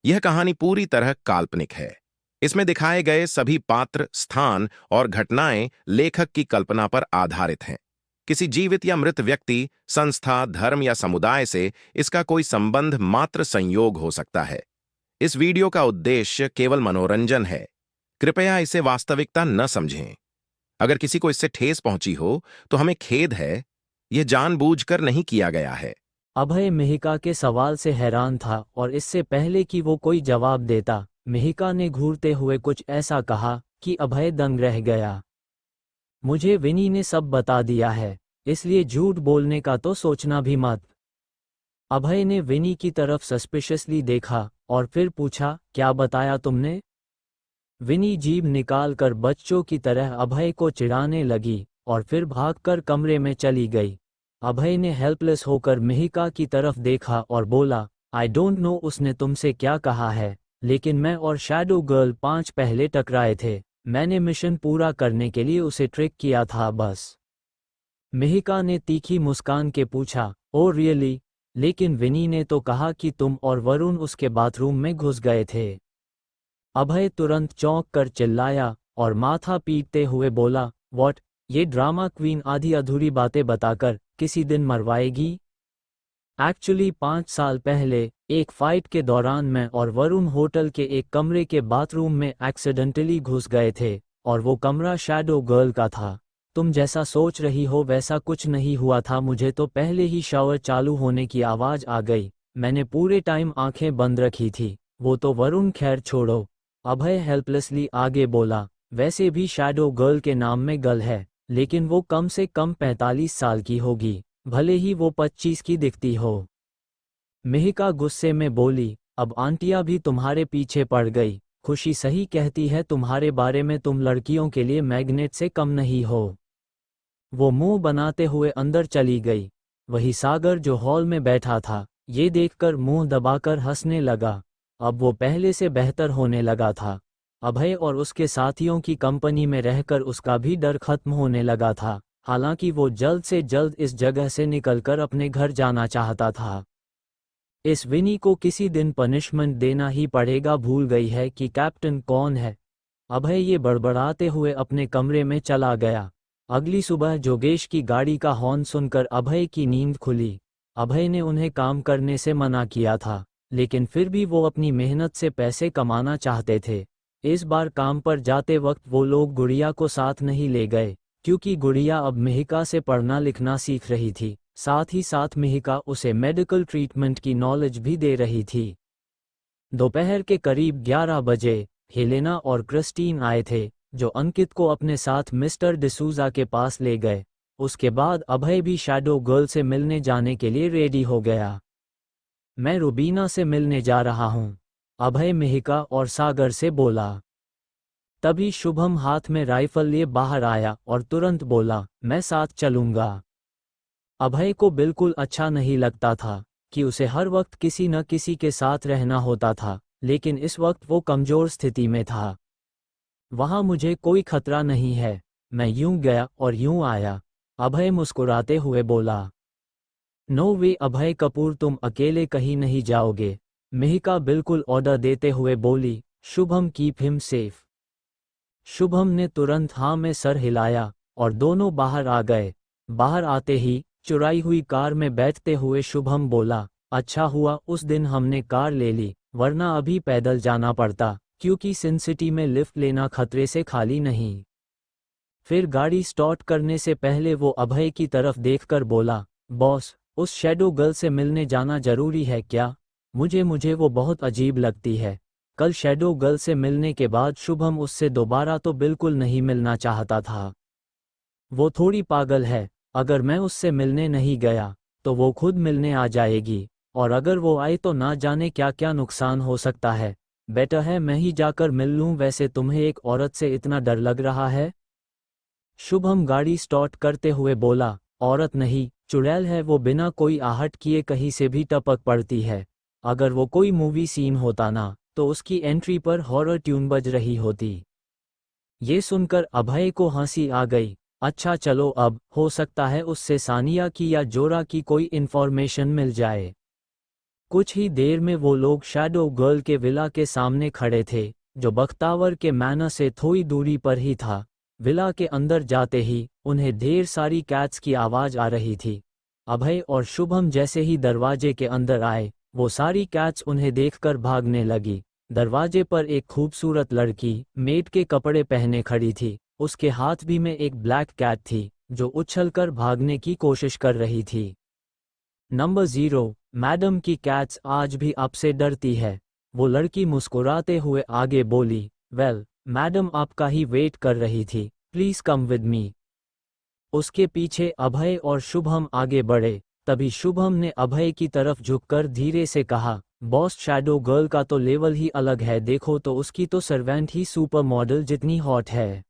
यह कहानी पूरी तरह काल्पनिक है। इसमें दिखाए गए सभी पात्र, स्थान और घटनाएं लेखक की कल्पना पर आधारित हैं। किसी जीवित या मृत व्यक्ति, संस्था, धर्म या समुदाय से इसका कोई संबंध मात्र संयोग हो सकता है। इस वीडियो का उद्देश्य केवल मनोरंजन है। कृपया इसे वास्तविकता न समझें। अगर किसी को इससे ठेस पहुंची हो, तो हमें खेद है। यह जानबूझकर नहीं किया गया है। अभय मिहिका के सवाल से हैरान था और इससे पहले कि वो कोई जवाब देता, मिहिका ने घूरते हुए कुछ ऐसा कहा कि अभय दंग रह गया। मुझे विनी ने सब बता दिया है, इसलिए झूठ बोलने का तो सोचना भी मत। अभय ने विनी की तरफ सस्पिशियसली देखा और फिर पूछा, क्या बताया तुमने? विनी जीभ निकाल कर बच्चों की तरह अभय को चिढ़ाने लगी और फिर भागकर कमरे में चली गई। अभय ने हेल्पलेस होकर मिहिका की तरफ देखा और बोला, आई डोंट नो उसने तुमसे क्या कहा है, लेकिन मैं और शैडो गर्ल 5 पहले टकराए थे। मैंने मिशन पूरा करने के लिए उसे ट्रिक किया था बस। मिहिका ने तीखी मुस्कान के पूछा, ओ रियली? लेकिन विनी ने तो कहा कि तुम और वरुण उसके बाथरूम में घुस गए थे। अभय तुरंत चौंक कर चिल्लाया और माथा पीटते हुए बोला, व्हाट? ये ड्रामा क्वीन आधी अधूरी बातें बताकर किसी दिन मरवाएगी? एक्चुअली 5 साल पहले एक फाइट के दौरान मैं और वरुण होटल के एक कमरे के बाथरूम में एक्सीडेंटली घुस गए थे और वो कमरा शैडो गर्ल का था। तुम जैसा सोच रही हो वैसा कुछ नहीं हुआ था। मुझे तो पहले ही शावर चालू होने की आवाज आ गई। मैंने पूरे टाइम आंखें बंद रखी थी। वो तो वरुण, खैर छोड़ो। अभय हेल्पलेसली आगे बोला, वैसे भी शैडो गर्ल के नाम में गर्ल है, लेकिन वो कम से कम 45 साल की होगी, भले ही वो 25 की दिखती हो। मिहिका गुस्से में बोली, अब आंटिया भी तुम्हारे पीछे पड़ गई। खुशी सही कहती है तुम्हारे बारे में, तुम लड़कियों के लिए मैग्नेट से कम नहीं हो। वो मुंह बनाते हुए अंदर चली गई। वही सागर जो हॉल में बैठा था, ये देखकर मुंह दबाकर हंसने लगा। अब वो पहले से बेहतर होने लगा था। अभय और उसके साथियों की कंपनी में रहकर उसका भी डर खत्म होने लगा था। हालांकि वो जल्द से जल्द इस जगह से निकलकर अपने घर जाना चाहता था। इस विनी को किसी दिन पनिशमेंट देना ही पड़ेगा। भूल गई है कि कैप्टन कौन है। अभय ये बड़बड़ाते हुए अपने कमरे में चला गया। अगली सुबह जोगेश की गाड़ी का हॉर्न सुनकर अभय की नींद खुली। अभय ने उन्हें काम करने से मना किया था, लेकिन फिर भी वो अपनी मेहनत से पैसे कमाना चाहते थे। इस बार काम पर जाते वक्त वो लोग गुड़िया को साथ नहीं ले गए, क्योंकि गुड़िया अब मिहिका से पढ़ना लिखना सीख रही थी। साथ ही साथ मिहिका उसे मेडिकल ट्रीटमेंट की नॉलेज भी दे रही थी। दोपहर के करीब 11 बजे हेलेना और क्रिस्टीन आए थे, जो अंकित को अपने साथ मिस्टर डिसूजा के पास ले गए। उसके बाद अभय भी शैडो गर्ल से मिलने जाने के लिए रेडी हो गया। मैं रुबीना से मिलने जा रहा हूँ, अभय मिहिका और सागर से बोला। तभी शुभम हाथ में राइफल लिए बाहर आया और तुरंत बोला, मैं साथ चलूंगा। अभय को बिल्कुल अच्छा नहीं लगता था कि उसे हर वक्त किसी न किसी के साथ रहना होता था, लेकिन इस वक्त वो कमजोर स्थिति में था। वहां मुझे कोई खतरा नहीं है, मैं यूं गया और यूं आया, अभय मुस्कुराते हुए बोला। नो वे अभय कपूर, तुम अकेले कहीं नहीं जाओगे, मिहिका बिल्कुल ऑर्डर देते हुए बोली। Shubham, keep him safe. Shubham ने तुरंत हाँ में सर हिलाया और दोनों बाहर आ गए। बाहर आते ही चुराई हुई कार में बैठते हुए शुभम बोला, अच्छा हुआ उस दिन हमने कार ले ली, वरना अभी पैदल जाना पड़ता, क्योंकि सिन सिटी में लिफ्ट लेना खतरे से खाली नहीं। फिर गाड़ी स्टार्ट करने से पहले वो अभय की तरफ देखकर बोला, बॉस, उस शैडो गर्ल से मिलने जाना जरूरी है क्या? मुझे वो बहुत अजीब लगती है। कल शैडो गर्ल से मिलने के बाद शुभम उससे दोबारा तो बिल्कुल नहीं मिलना चाहता था। वो थोड़ी पागल है, अगर मैं उससे मिलने नहीं गया तो वो खुद मिलने आ जाएगी, और अगर वो आए तो ना जाने क्या क्या नुकसान हो सकता है। बेटर है मैं ही जाकर मिल लूं। वैसे तुम्हें एक औरत से इतना डर लग रहा है? शुभम गाड़ी स्टार्ट करते हुए बोला, औरत नहीं, चुड़ैल है वो, बिना कोई आहट किए कहीं से भी टपक पड़ती है। अगर वो कोई मूवी सीन होता ना, तो उसकी एंट्री पर हॉरर ट्यून बज रही होती। ये सुनकर अभय को हंसी आ गई। अच्छा चलो, अब हो सकता है उससे सानिया की या जोरा की कोई इन्फॉर्मेशन मिल जाए। कुछ ही देर में वो लोग शैडो गर्ल के विला के सामने खड़े थे, जो बख्तावर के मैनर से थोड़ी दूरी पर ही था। विला के अंदर जाते ही उन्हें ढेर सारी कैट्स की आवाज आ रही थी। अभय और शुभम जैसे ही दरवाजे के अंदर आए, वो सारी कैट्स उन्हें देखकर भागने लगी। दरवाजे पर एक खूबसूरत लड़की मेड के कपड़े पहने खड़ी थी। उसके हाथ भी में एक ब्लैक कैट थी, जो उछलकर भागने की कोशिश कर रही थी। नंबर 0, मैडम की कैट्स आज भी आपसे डरती है। वो लड़की मुस्कुराते हुए आगे बोली, वेल, मैडम आपका ही वेट कर रही थी, प्लीज कम विद मी। उसके पीछे अभय और शुभम आगे बढ़े। तभी शुभम ने अभय की तरफ झुककर धीरे से कहा, बॉस, शैडो गर्ल का तो लेवल ही अलग है, देखो तो उसकी तो सर्वेंट ही सुपर मॉडल जितनी हॉट है।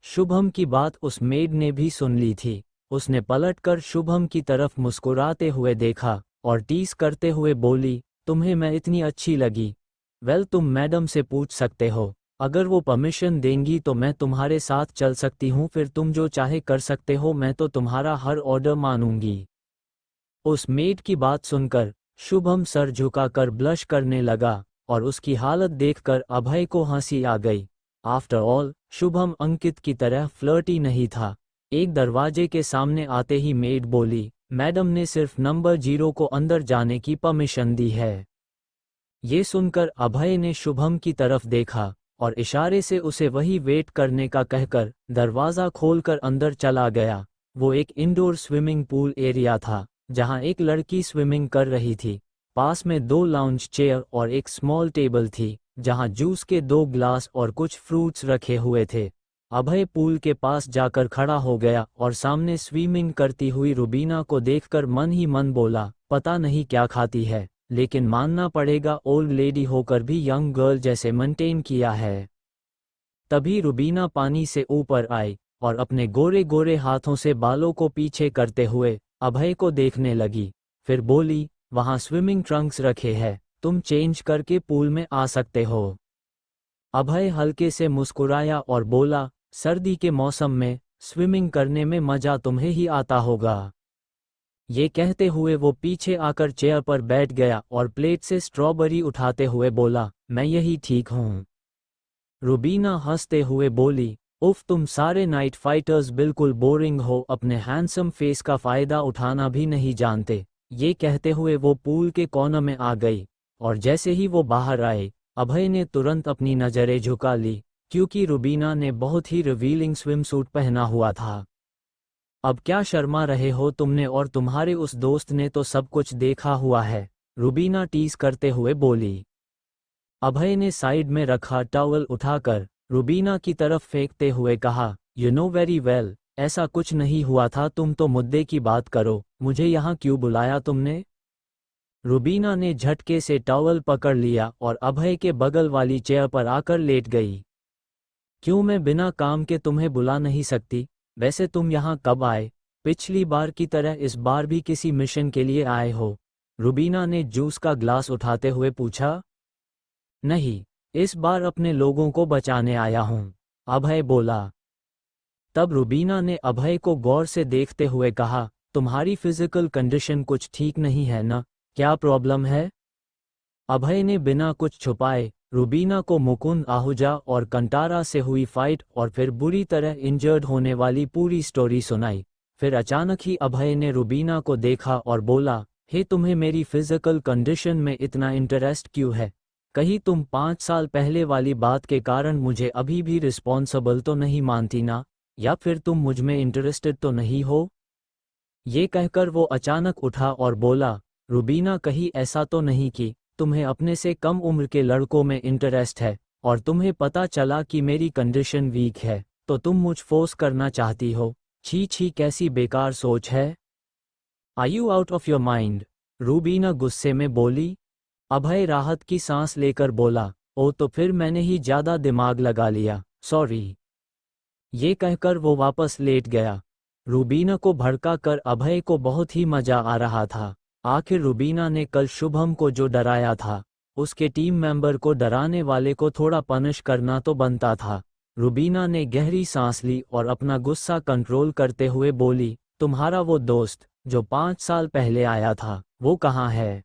शुभम की बात उस मेड ने भी सुन ली थी। उसने पलटकर शुभम की तरफ मुस्कुराते हुए देखा और टीस करते हुए बोली, तुम्हें मैं इतनी अच्छी लगी? वेल, तुम मैडम से पूछ सकते हो। अगर वो परमिशन देंगी तो मैं तुम्हारे साथ चल सकती हूँ, फिर तुम जो चाहे कर सकते हो, मैं तो तुम्हारा हर ऑर्डर मानूंगी। उस मेड की बात सुनकर शुभम सर झुकाकर ब्लश करने लगा और उसकी हालत देखकर अभय को हंसी आ गई। आफ्टर ऑल, शुभम अंकित की तरह फ्लर्टी नहीं था। एक दरवाजे के सामने आते ही मेड बोली, मैडम ने सिर्फ नंबर 0 को अंदर जाने की परमिशन दी है। ये सुनकर अभय ने शुभम की तरफ देखा और इशारे से उसे वही वेट करने का कहकर दरवाज़ा खोलकर अंदर चला गया। वो एक इंडोर स्विमिंग पूल एरिया था, जहां एक लड़की स्विमिंग कर रही थी। पास में 2 लाउंज चेयर और एक स्मॉल टेबल थी, जहां जूस के 2 ग्लास और कुछ फ्रूट्स रखे हुए थे। अभय पूल के पास जाकर खड़ा हो गया और सामने स्विमिंग करती हुई रुबीना को देखकर मन ही मन बोला, पता नहीं क्या खाती है, लेकिन मानना पड़ेगा ओल्ड लेडी होकर भी यंग गर्ल जैसे मेंटेन किया है। तभी रुबीना पानी से ऊपर आई और अपने गोरे गोरे हाथों से बालों को पीछे करते हुए अभय को देखने लगी। फिर बोली, वहां स्विमिंग ट्रंक्स रखे हैं, तुम चेंज करके पूल में आ सकते हो। अभय हल्के से मुस्कुराया और बोला, सर्दी के मौसम में स्विमिंग करने में मजा तुम्हें ही आता होगा। ये कहते हुए वो पीछे आकर चेयर पर बैठ गया और प्लेट से स्ट्रॉबेरी उठाते हुए बोला, मैं यही ठीक हूँ। रुबीना हंसते हुए बोली, उफ, तुम सारे नाइट फाइटर्स बिल्कुल बोरिंग हो, अपने हैंडसम फेस का फायदा उठाना भी नहीं जानते। ये कहते हुए वो पूल के कॉर्नर में आ गई और जैसे ही वो बाहर आए, अभय ने तुरंत अपनी नजरें झुका ली, क्योंकि रुबीना ने बहुत ही रिवीलिंग स्विमसूट पहना हुआ था। अब क्या शर्मा रहे हो तुमने, और तुम्हारे उस दोस्त ने तो सब कुछ देखा हुआ है, रुबीना टीज करते हुए बोली। अभय ने साइड में रखा टॉवल उठाकर रुबीना की तरफ फेंकते हुए कहा, यू नो वेरी वेल, ऐसा कुछ नहीं हुआ था, तुम तो मुद्दे की बात करो, मुझे यहाँ क्यों बुलाया तुमने? रुबीना ने झटके से टॉवल पकड़ लिया और अभय के बगल वाली चेयर पर आकर लेट गई। क्यों, मैं बिना काम के तुम्हें बुला नहीं सकती? वैसे तुम यहाँ कब आए? पिछली बार की तरह इस बार भी किसी मिशन के लिए आए हो? रुबीना ने जूस का ग्लास उठाते हुए पूछा। नहीं, इस बार अपने लोगों को बचाने आया हूँ, अभय बोला। तब रुबीना ने अभय को गौर से देखते हुए कहा, तुम्हारी फिजिकल कंडीशन कुछ ठीक नहीं है ना, क्या प्रॉब्लम है? अभय ने बिना कुछ छुपाए रुबीना को मुकुंद आहूजा और कंटारा से हुई फाइट और फिर बुरी तरह इंजर्ड होने वाली पूरी स्टोरी सुनाई। फिर अचानक ही अभय ने रुबीना को देखा और बोला, हे, तुम्हें मेरी फिजिकल कंडीशन में इतना इंटरेस्ट क्यों है? कहीं तुम 5 साल पहले वाली बात के कारण मुझे अभी भी रिस्पॉन्सिबल तो नहीं मानती ना, या फिर तुम मुझ में इंटरेस्टेड तो नहीं हो? ये कहकर वो अचानक उठा और बोला, रुबीना, कहीं ऐसा तो नहीं कि तुम्हें अपने से कम उम्र के लड़कों में इंटरेस्ट है और तुम्हें पता चला कि मेरी कंडीशन वीक है तो तुम मुझ फोर्स करना चाहती हो? छी छी, कैसी बेकार सोच है। Are you out of your mind? Rubina गुस्से में बोली। अभय राहत की सांस लेकर बोला, ओ, तो फिर मैंने ही ज्यादा दिमाग लगा लिया, सॉरी। ये कहकर वो वापस लेट गया। रुबीना को भड़का कर अभय को बहुत ही मजा आ रहा था। आखिर रुबीना ने कल शुभम को जो डराया था, उसके टीम मेंबर को डराने वाले को थोड़ा पनिश करना तो बनता था। रुबीना ने गहरी सांस ली और अपना गुस्सा कंट्रोल करते हुए बोली, तुम्हारा वो दोस्त जो 5 साल पहले आया था, वो कहाँ है?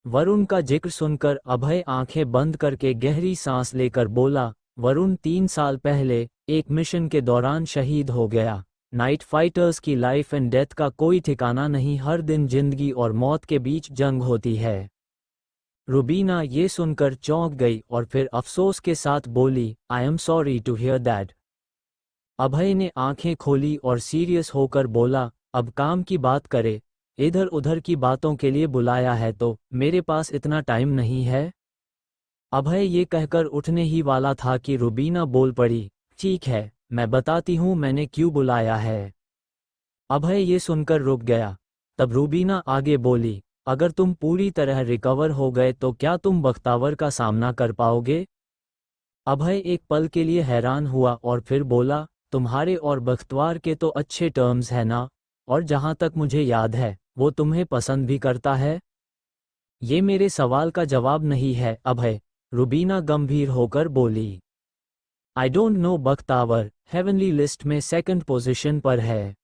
वरुण का जिक्र सुनकर अभय आंखें बंद करके गहरी सांस लेकर बोला, वरुण 3 साल पहले एक मिशन के दौरान शहीद हो गया। नाइट फाइटर्स की लाइफ एंड डेथ का कोई ठिकाना नहीं, हर दिन जिंदगी और मौत के बीच जंग होती है। रुबीना ये सुनकर चौंक गई और फिर अफसोस के साथ बोली, I am sorry to hear that. Abhay ने आंखें खोली और सीरियस होकर बोला, अब काम की बात करे, इधर उधर की बातों के लिए बुलाया है तो मेरे पास इतना टाइम नहीं है। अभय ये कहकर उठने ही वाला था कि रुबीना बोल पड़ी, ठीक है, मैं बताती हूँ मैंने क्यों बुलाया है। अभय ये सुनकर रुक गया। तब रुबीना आगे बोली, अगर तुम पूरी तरह रिकवर हो गए तो क्या तुम बख्तावर का सामना कर पाओगे? अभय एक पल के लिए हैरान हुआ और फिर बोला, तुम्हारे और बख्तवार के तो अच्छे टर्म्स है ना, और जहां तक मुझे याद है वो तुम्हें पसंद भी करता है। ये मेरे सवाल का जवाब नहीं है अभय, रुबीना गंभीर होकर बोली। I don't know, Bakhtawar heavenly list में सेकंड पोजीशन पर है।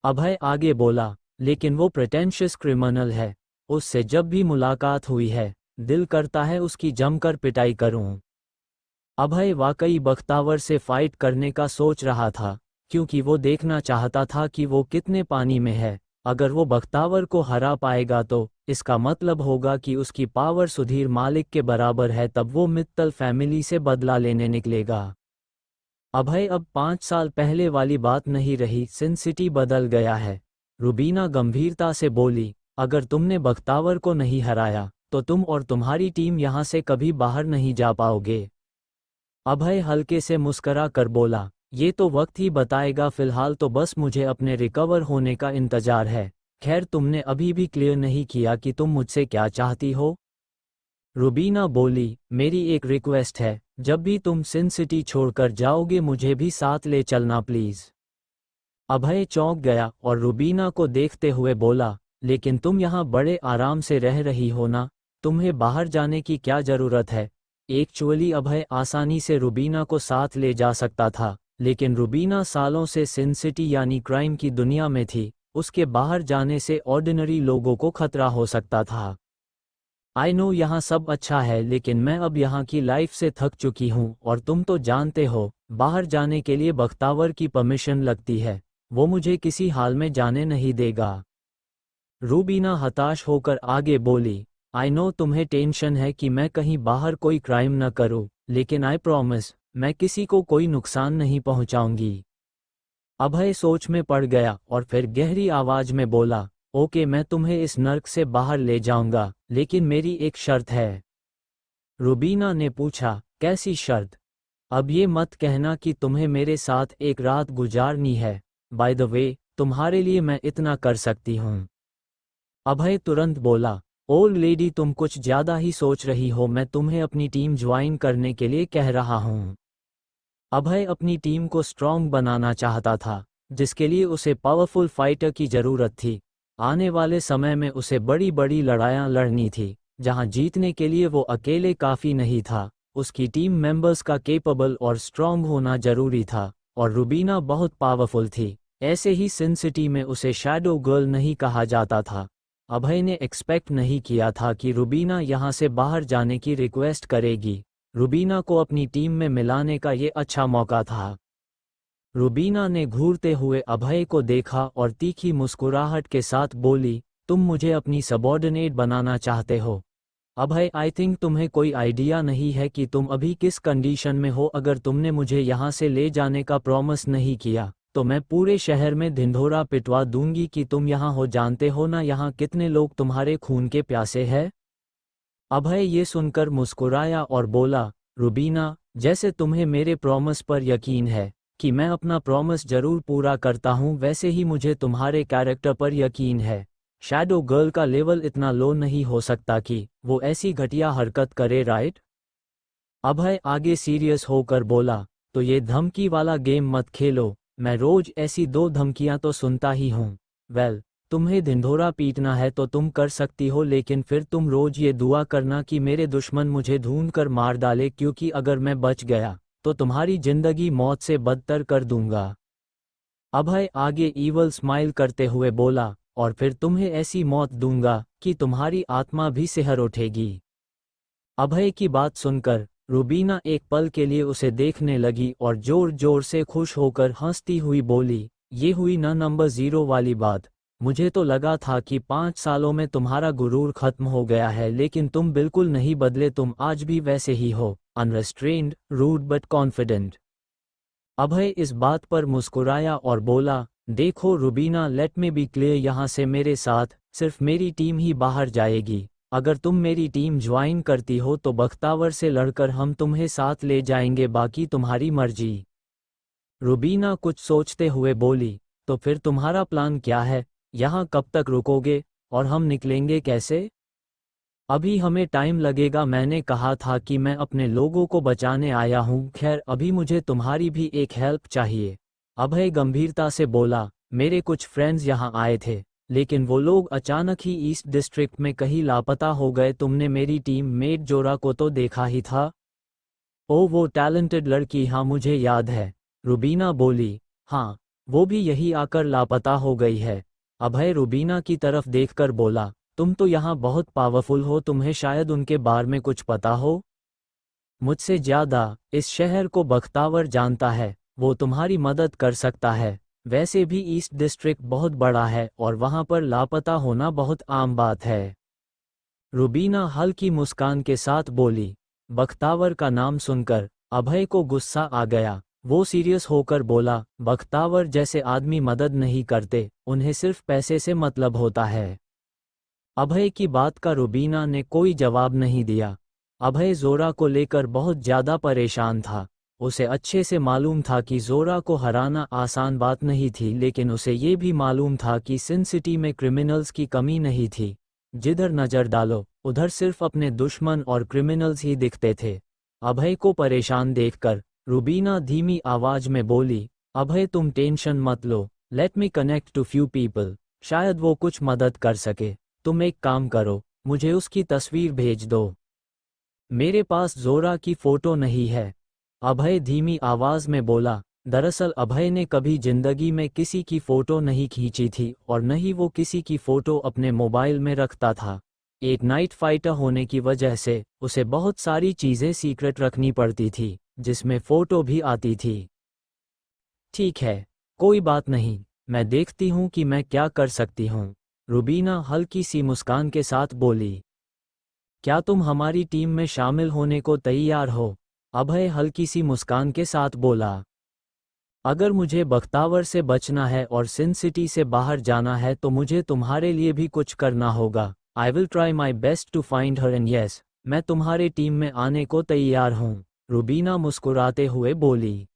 अभय आगे बोला, लेकिन वो प्रेटेंशियस क्रिमिनल है, उससे जब भी मुलाकात हुई है दिल करता है उसकी जमकर पिटाई करूं। अभय वाकई बख्तावर से फाइट करने का सोच रहा था, क्योंकि वो देखना चाहता था कि वो कितने पानी में है। अगर वो बख्तावर को हरा पाएगा तो इसका मतलब होगा कि उसकी पावर सुधीर मालिक के बराबर है, तब वो मित्तल फैमिली से बदला लेने निकलेगा। अभय अब 5 साल पहले वाली बात नहीं रही, सिन सिटी बदल गया है। रुबीना गंभीरता से बोली, अगर तुमने बख्तावर को नहीं हराया तो तुम और तुम्हारी टीम यहाँ से कभी बाहर नहीं जा पाओगे। अभय हल्के से मुस्करा कर बोला, ये तो वक्त ही बताएगा, फिलहाल तो बस मुझे अपने रिकवर होने का इंतजार है। खैर, तुमने अभी भी क्लियर नहीं किया कि तुम मुझसे क्या चाहती हो। रुबीना बोली, मेरी एक रिक्वेस्ट है, जब भी तुम सिन सिटी छोड़कर जाओगे मुझे भी साथ ले चलना प्लीज। अभय चौंक गया और रुबीना को देखते हुए बोला, लेकिन तुम यहाँ बड़े आराम से रह रही हो ना, तुम्हें बाहर जाने की क्या जरूरत है। एक्चुअली अभय आसानी से रुबीना को साथ ले जा सकता था, लेकिन रुबीना सालों से सिन सिटी यानी क्राइम की दुनिया में थी, उसके बाहर जाने से ऑर्डिनरी लोगों को खतरा हो सकता था। आई नो यहाँ सब अच्छा है, लेकिन मैं अब यहाँ की लाइफ से थक चुकी हूँ, और तुम तो जानते हो बाहर जाने के लिए बख्तावर की परमिशन लगती है, वो मुझे किसी हाल में जाने नहीं देगा। रुबीना हताश होकर आगे बोली, आई नो तुम्हें टेंशन है कि मैं कहीं बाहर कोई क्राइम न करूं, लेकिन आई प्रॉमिस मैं किसी को कोई नुकसान नहीं पहुंचाऊंगी। अभय सोच में पड़ गया और फिर गहरी आवाज में बोला, ओके, मैं तुम्हें इस नर्क से बाहर ले जाऊंगा, लेकिन मेरी एक शर्त है। रुबीना ने पूछा, कैसी शर्त? अब ये मत कहना कि तुम्हें मेरे साथ एक रात गुजारनी है, बाय द वे तुम्हारे लिए मैं इतना कर सकती हूँ। अभय तुरंत बोला, ओल्ड लेडी तुम कुछ ज्यादा ही सोच रही हो, मैं तुम्हें अपनी टीम ज्वाइन करने के लिए कह रहा हूँ। अभय अपनी टीम को स्ट्रॉन्ग बनाना चाहता था, जिसके लिए उसे पावरफुल फाइटर की जरूरत थी। आने वाले समय में उसे बड़ी बड़ी लड़ाइयाँ लड़नी थी, जहाँ जीतने के लिए वो अकेले काफ़ी नहीं था, उसकी टीम मेंबर्स का केपेबल और स्ट्रॉन्ग होना जरूरी था, और रुबीना बहुत पावरफुल थी। ऐसे ही सिन सिटी में उसे शैडो गर्ल नहीं कहा जाता था। अभय ने एक्सपेक्ट नहीं किया था कि रुबीना यहाँ से बाहर जाने की रिक्वेस्ट करेगी। रुबीना को अपनी टीम में मिलाने का ये अच्छा मौका था। रुबीना ने घूरते हुए अभय को देखा और तीखी मुस्कुराहट के साथ बोली, तुम मुझे अपनी सबॉर्डिनेट बनाना चाहते हो। अभय, आई थिंक तुम्हें कोई आइडिया नहीं है कि तुम अभी किस कंडीशन में हो। अगर तुमने मुझे यहाँ से ले जाने का प्रॉमिस नहीं किया तो मैं पूरे शहर में ढिंढोरा पिटवा दूंगी कि तुम यहाँ हो। जानते हो ना यहाँ कितने लोग तुम्हारे खून के प्यासे हैं। अभय ये सुनकर मुस्कुराया और बोला, रुबीना, जैसे तुम्हें मेरे प्रॉमिस पर यकीन है कि मैं अपना प्रॉमिस जरूर पूरा करता हूँ, वैसे ही मुझे तुम्हारे कैरेक्टर पर यकीन है। शैडो गर्ल का लेवल इतना लो नहीं हो सकता कि वो ऐसी घटिया हरकत करे, राइट? अभय आगे सीरियस होकर बोला, तो ये धमकी वाला गेम मत खेलो, मैं रोज ऐसी 2 धमकियां तो सुनता ही हूँ। वेल, तुम्हें ढिंढोरा पीटना है तो तुम कर सकती हो, लेकिन फिर तुम रोज ये दुआ करना कि मेरे दुश्मन मुझे ढूंढ कर मार डाले, क्योंकि अगर मैं बच गया तो तुम्हारी जिंदगी मौत से बदतर कर दूंगा। अभय आगे ईवल स्माइल करते हुए बोला, और फिर तुम्हें ऐसी मौत दूंगा कि तुम्हारी आत्मा भी सिहर उठेगी। अभय की बात सुनकर रूबीना एक पल के लिए उसे देखने लगी और जोर जोर से खुश होकर हंसती हुई बोली, ये हुई ना नंबर 0 वाली बात। मुझे तो लगा था कि 5 सालों में तुम्हारा गुरूर खत्म हो गया है, लेकिन तुम बिल्कुल नहीं बदले, तुम आज भी वैसे ही हो, unrestrained, rude but confident. Abhay इस बात पर मुस्कुराया और बोला, देखो Rubina, let me be clear, यहाँ से मेरे साथ सिर्फ मेरी टीम ही बाहर जाएगी। अगर तुम मेरी टीम ज्वाइन करती हो तो बख्तावर से लड़कर हम तुम्हें साथ ले जाएंगे, बाकी तुम्हारी मर्जी। रूबीना कुछ सोचते हुए बोली, तो फिर तुम्हारा प्लान क्या है? यहाँ कब तक रुकोगे और हम निकलेंगे कैसे? अभी हमें टाइम लगेगा, मैंने कहा था कि मैं अपने लोगों को बचाने आया हूँ। खैर, अभी मुझे तुम्हारी भी एक हेल्प चाहिए। अभय गंभीरता से बोला, मेरे कुछ फ्रेंड्स यहाँ आए थे, लेकिन वो लोग अचानक ही ईस्ट डिस्ट्रिक्ट में कहीं लापता हो गए। तुमने मेरी टीम मेट जोरा को तो देखा ही था। ओ, वो टैलेंटेड लड़की, हाँ मुझे याद है। रूबीना बोली, हाँ, वो भी यही आकर लापता हो गई है। अभय रूबीना की तरफ देखकर बोला, तुम तो यहाँ बहुत पावरफुल हो, तुम्हें शायद उनके बारे में कुछ पता हो। मुझसे ज़्यादा इस शहर को बख्तावर जानता है, वो तुम्हारी मदद कर सकता है। वैसे भी ईस्ट डिस्ट्रिक्ट बहुत बड़ा है और वहाँ पर लापता होना बहुत आम बात है। रूबीना हल्की मुस्कान के साथ बोली। बख्तावर का नाम सुनकर अभय को गुस्सा आ गया। वो सीरियस होकर बोला, बख्तावर जैसे आदमी मदद नहीं करते, उन्हें सिर्फ पैसे से मतलब होता है। अभय की बात का रूबीना ने कोई जवाब नहीं दिया। अभय जोरा को लेकर बहुत ज़्यादा परेशान था। उसे अच्छे से मालूम था कि जोरा को हराना आसान बात नहीं थी, लेकिन उसे ये भी मालूम था कि सिन सिटी में क्रिमिनल्स की कमी नहीं थी। जिधर नज़र डालो उधर सिर्फ अपने दुश्मन और क्रिमिनल्स ही दिखते थे। अभय को परेशान देखकर रूबीना धीमी आवाज में बोली, अभय तुम टेंशन मत लो, let me connect to few people, शायद वो कुछ मदद कर सके। तुम एक काम करो, मुझे उसकी तस्वीर भेज दो। मेरे पास जोरा की फ़ोटो नहीं है। अभय धीमी आवाज़ में बोला। दरअसल अभय ने कभी जिंदगी में किसी की फ़ोटो नहीं खींची थी और न ही वो किसी की फ़ोटो अपने मोबाइल में रखता था। एक नाइट फाइटर होने की वजह से उसे बहुत सारी चीज़ें सीक्रेट रखनी पड़ती थी, जिसमें फ़ोटो भी आती थी। ठीक है, कोई बात नहीं, मैं देखती हूँ कि मैं क्या कर सकती हूँ, रूबीना हल्की सी मुस्कान के साथ बोली। क्या तुम हमारी टीम में शामिल होने को तैयार हो? अभय हल्की सी मुस्कान के साथ बोला। अगर मुझे बख्तावर से बचना है और सिन सिटी से बाहर जाना है तो मुझे तुम्हारे लिए भी कुछ करना होगा। I will try my best to find her and yes, मैं तुम्हारे टीम में आने को तैयार हूँ, रूबीना मुस्कुराते हुए बोली।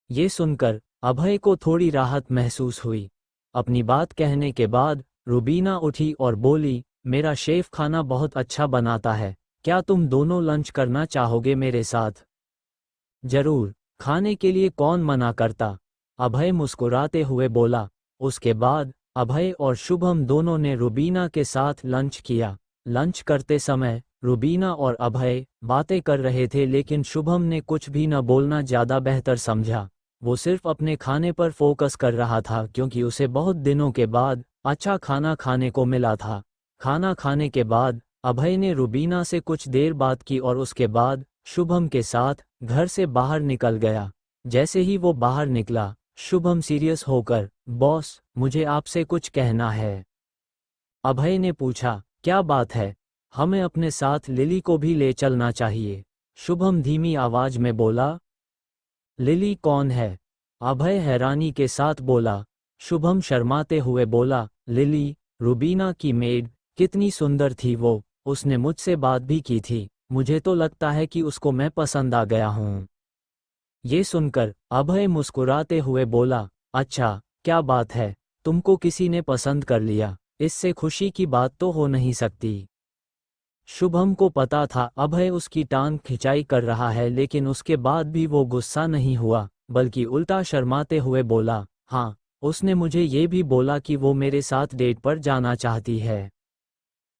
ये सुनकर अभय को थोड़ी राहत महसूस हुई। अपनी बात कहने के बाद रूबीना उठी और बोली, मेरा शेफ खाना बहुत अच्छा बनाता है, क्या तुम दोनों लंच करना चाहोगे मेरे साथ? जरूर, खाने के लिए कौन मना करता, अभय मुस्कुराते हुए बोला। उसके बाद अभय और शुभम दोनों ने रूबीना के साथ लंच किया। लंच करते समय रूबीना और अभय बातें कर रहे थे, लेकिन शुभम ने कुछ भी न बोलना ज़्यादा बेहतर समझा। वो सिर्फ अपने खाने पर फोकस कर रहा था, क्योंकि उसे बहुत दिनों के बाद अच्छा खाना खाने को मिला था। खाना खाने के बाद अभय ने रूबीना से कुछ देर बात की और उसके बाद शुभम के साथ घर से बाहर निकल गया। जैसे ही वो बाहर निकला, शुभम सीरियस होकर, बॉस, मुझे आपसे कुछ कहना है। अभय ने पूछा, क्या बात है? हमें अपने साथ लिली को भी ले चलना चाहिए, शुभम धीमी आवाज में बोला। लिली कौन है? अभय हैरानी के साथ बोला। शुभम शर्माते हुए बोला, लिली, रूबीना की मेड, कितनी सुंदर थी वो, उसने मुझसे बात भी की थी, मुझे तो लगता है कि उसको मैं पसंद आ गया हूँ। ये सुनकर अभय मुस्कुराते हुए बोला, अच्छा, क्या बात है, तुमको किसी ने पसंद कर लिया, इससे खुशी की बात तो हो नहीं सकती। शुभम को पता था अभय उसकी टांग खिंचाई कर रहा है, लेकिन उसके बाद भी वो गुस्सा नहीं हुआ, बल्कि उल्टा शर्माते हुए बोला, हाँ, उसने मुझे ये भी बोला कि वो मेरे साथ डेट पर जाना चाहती है।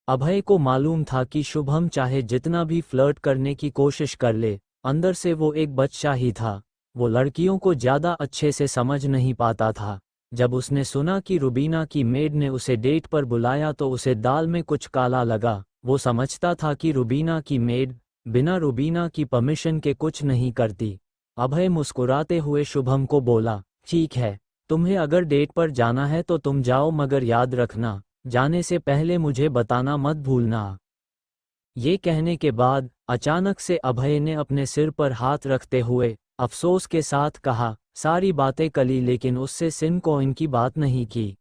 अभय को मालूम था कि शुभम चाहे जितना भी फ्लर्ट करने की कोशिश कर ले, अंदर से वो एक बच्चा ही था। वो लड़कियों को ज़्यादा अच्छे से समझ नहीं पाता था। जब उसने सुना कि रुबीना की मेड ने उसे डेट पर बुलाया तो उसे दाल में कुछ काला लगा। वो समझता था कि रुबीना की मेड बिना रुबीना की परमिशन के कुछ नहीं करती। अभय मुस्कुराते हुए शुभम को बोला, ठीक है, तुम्हें अगर डेट पर जाना है तो तुम जाओ, मगर याद रखना, जाने से पहले मुझे बताना मत भूलना। ये कहने के बाद अचानक से अभय ने अपने सिर पर हाथ रखते हुए अफसोस के साथ कहा, सारी बातें कली लेकिन उससे सिन को इनकी बात नहीं की।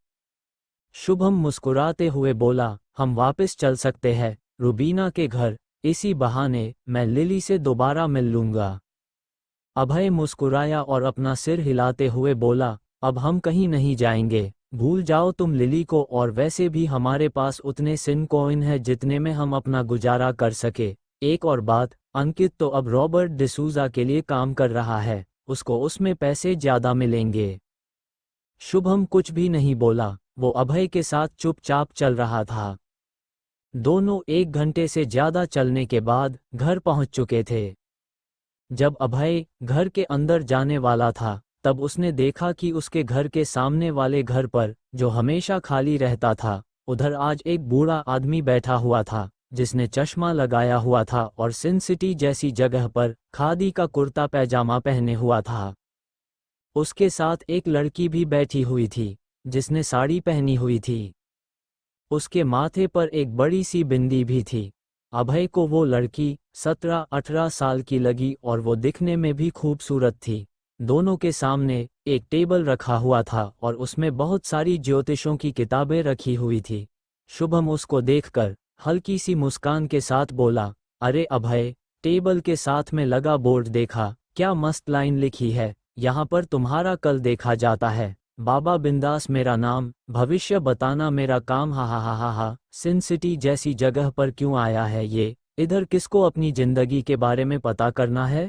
शुभम मुस्कुराते हुए बोला, हम वापस चल सकते हैं रुबीना के घर, इसी बहाने मैं लिली से दोबारा मिल लूंगा। अभय मुस्कुराया और अपना सिर हिलाते हुए बोला, अब हम कहीं नहीं जाएंगे, भूल जाओ तुम लिली को, और वैसे भी हमारे पास उतने सिन कॉइन है जितने में हम अपना गुजारा कर सके। एक और बात, अंकित तो अब रॉबर्ट डिसूजा के लिए काम कर रहा है, उसको उसमें पैसे ज्यादा मिलेंगे। शुभम कुछ भी नहीं बोला, वो अभय के साथ चुपचाप चल रहा था। दोनों 1 घंटे से ज्यादा चलने के बाद घर पहुंच चुके थे। जब अभय घर के अंदर जाने वाला था तब उसने देखा कि उसके घर के सामने वाले घर पर, जो हमेशा खाली रहता था, उधर आज एक बूढ़ा आदमी बैठा हुआ था जिसने चश्मा लगाया हुआ था और सिन सिटी जैसी जगह पर खादी का कुर्ता पैजामा पहने हुआ था। उसके साथ एक लड़की भी बैठी हुई थी जिसने साड़ी पहनी हुई थी। उसके माथे पर एक बड़ी सी बिंदी भी थी। अभय को वो लड़की 17-18 साल की लगी और वो दिखने में भी खूबसूरत थी। दोनों के सामने एक टेबल रखा हुआ था और उसमें बहुत सारी ज्योतिषों की किताबें रखी हुई थी। शुभम उसको देखकर हल्की सी मुस्कान के साथ बोला, अरे अभय, टेबल के साथ में लगा बोर्ड देखा, क्या मस्त लाइन लिखी है, यहाँ पर तुम्हारा कल देखा जाता है, बाबा बिंदास मेरा नाम, भविष्य बताना मेरा काम, हा हा हा हा हा। सिन सिटी जैसी जगह पर क्यों आया है ये, इधर किसको अपनी जिंदगी के बारे में पता करना है?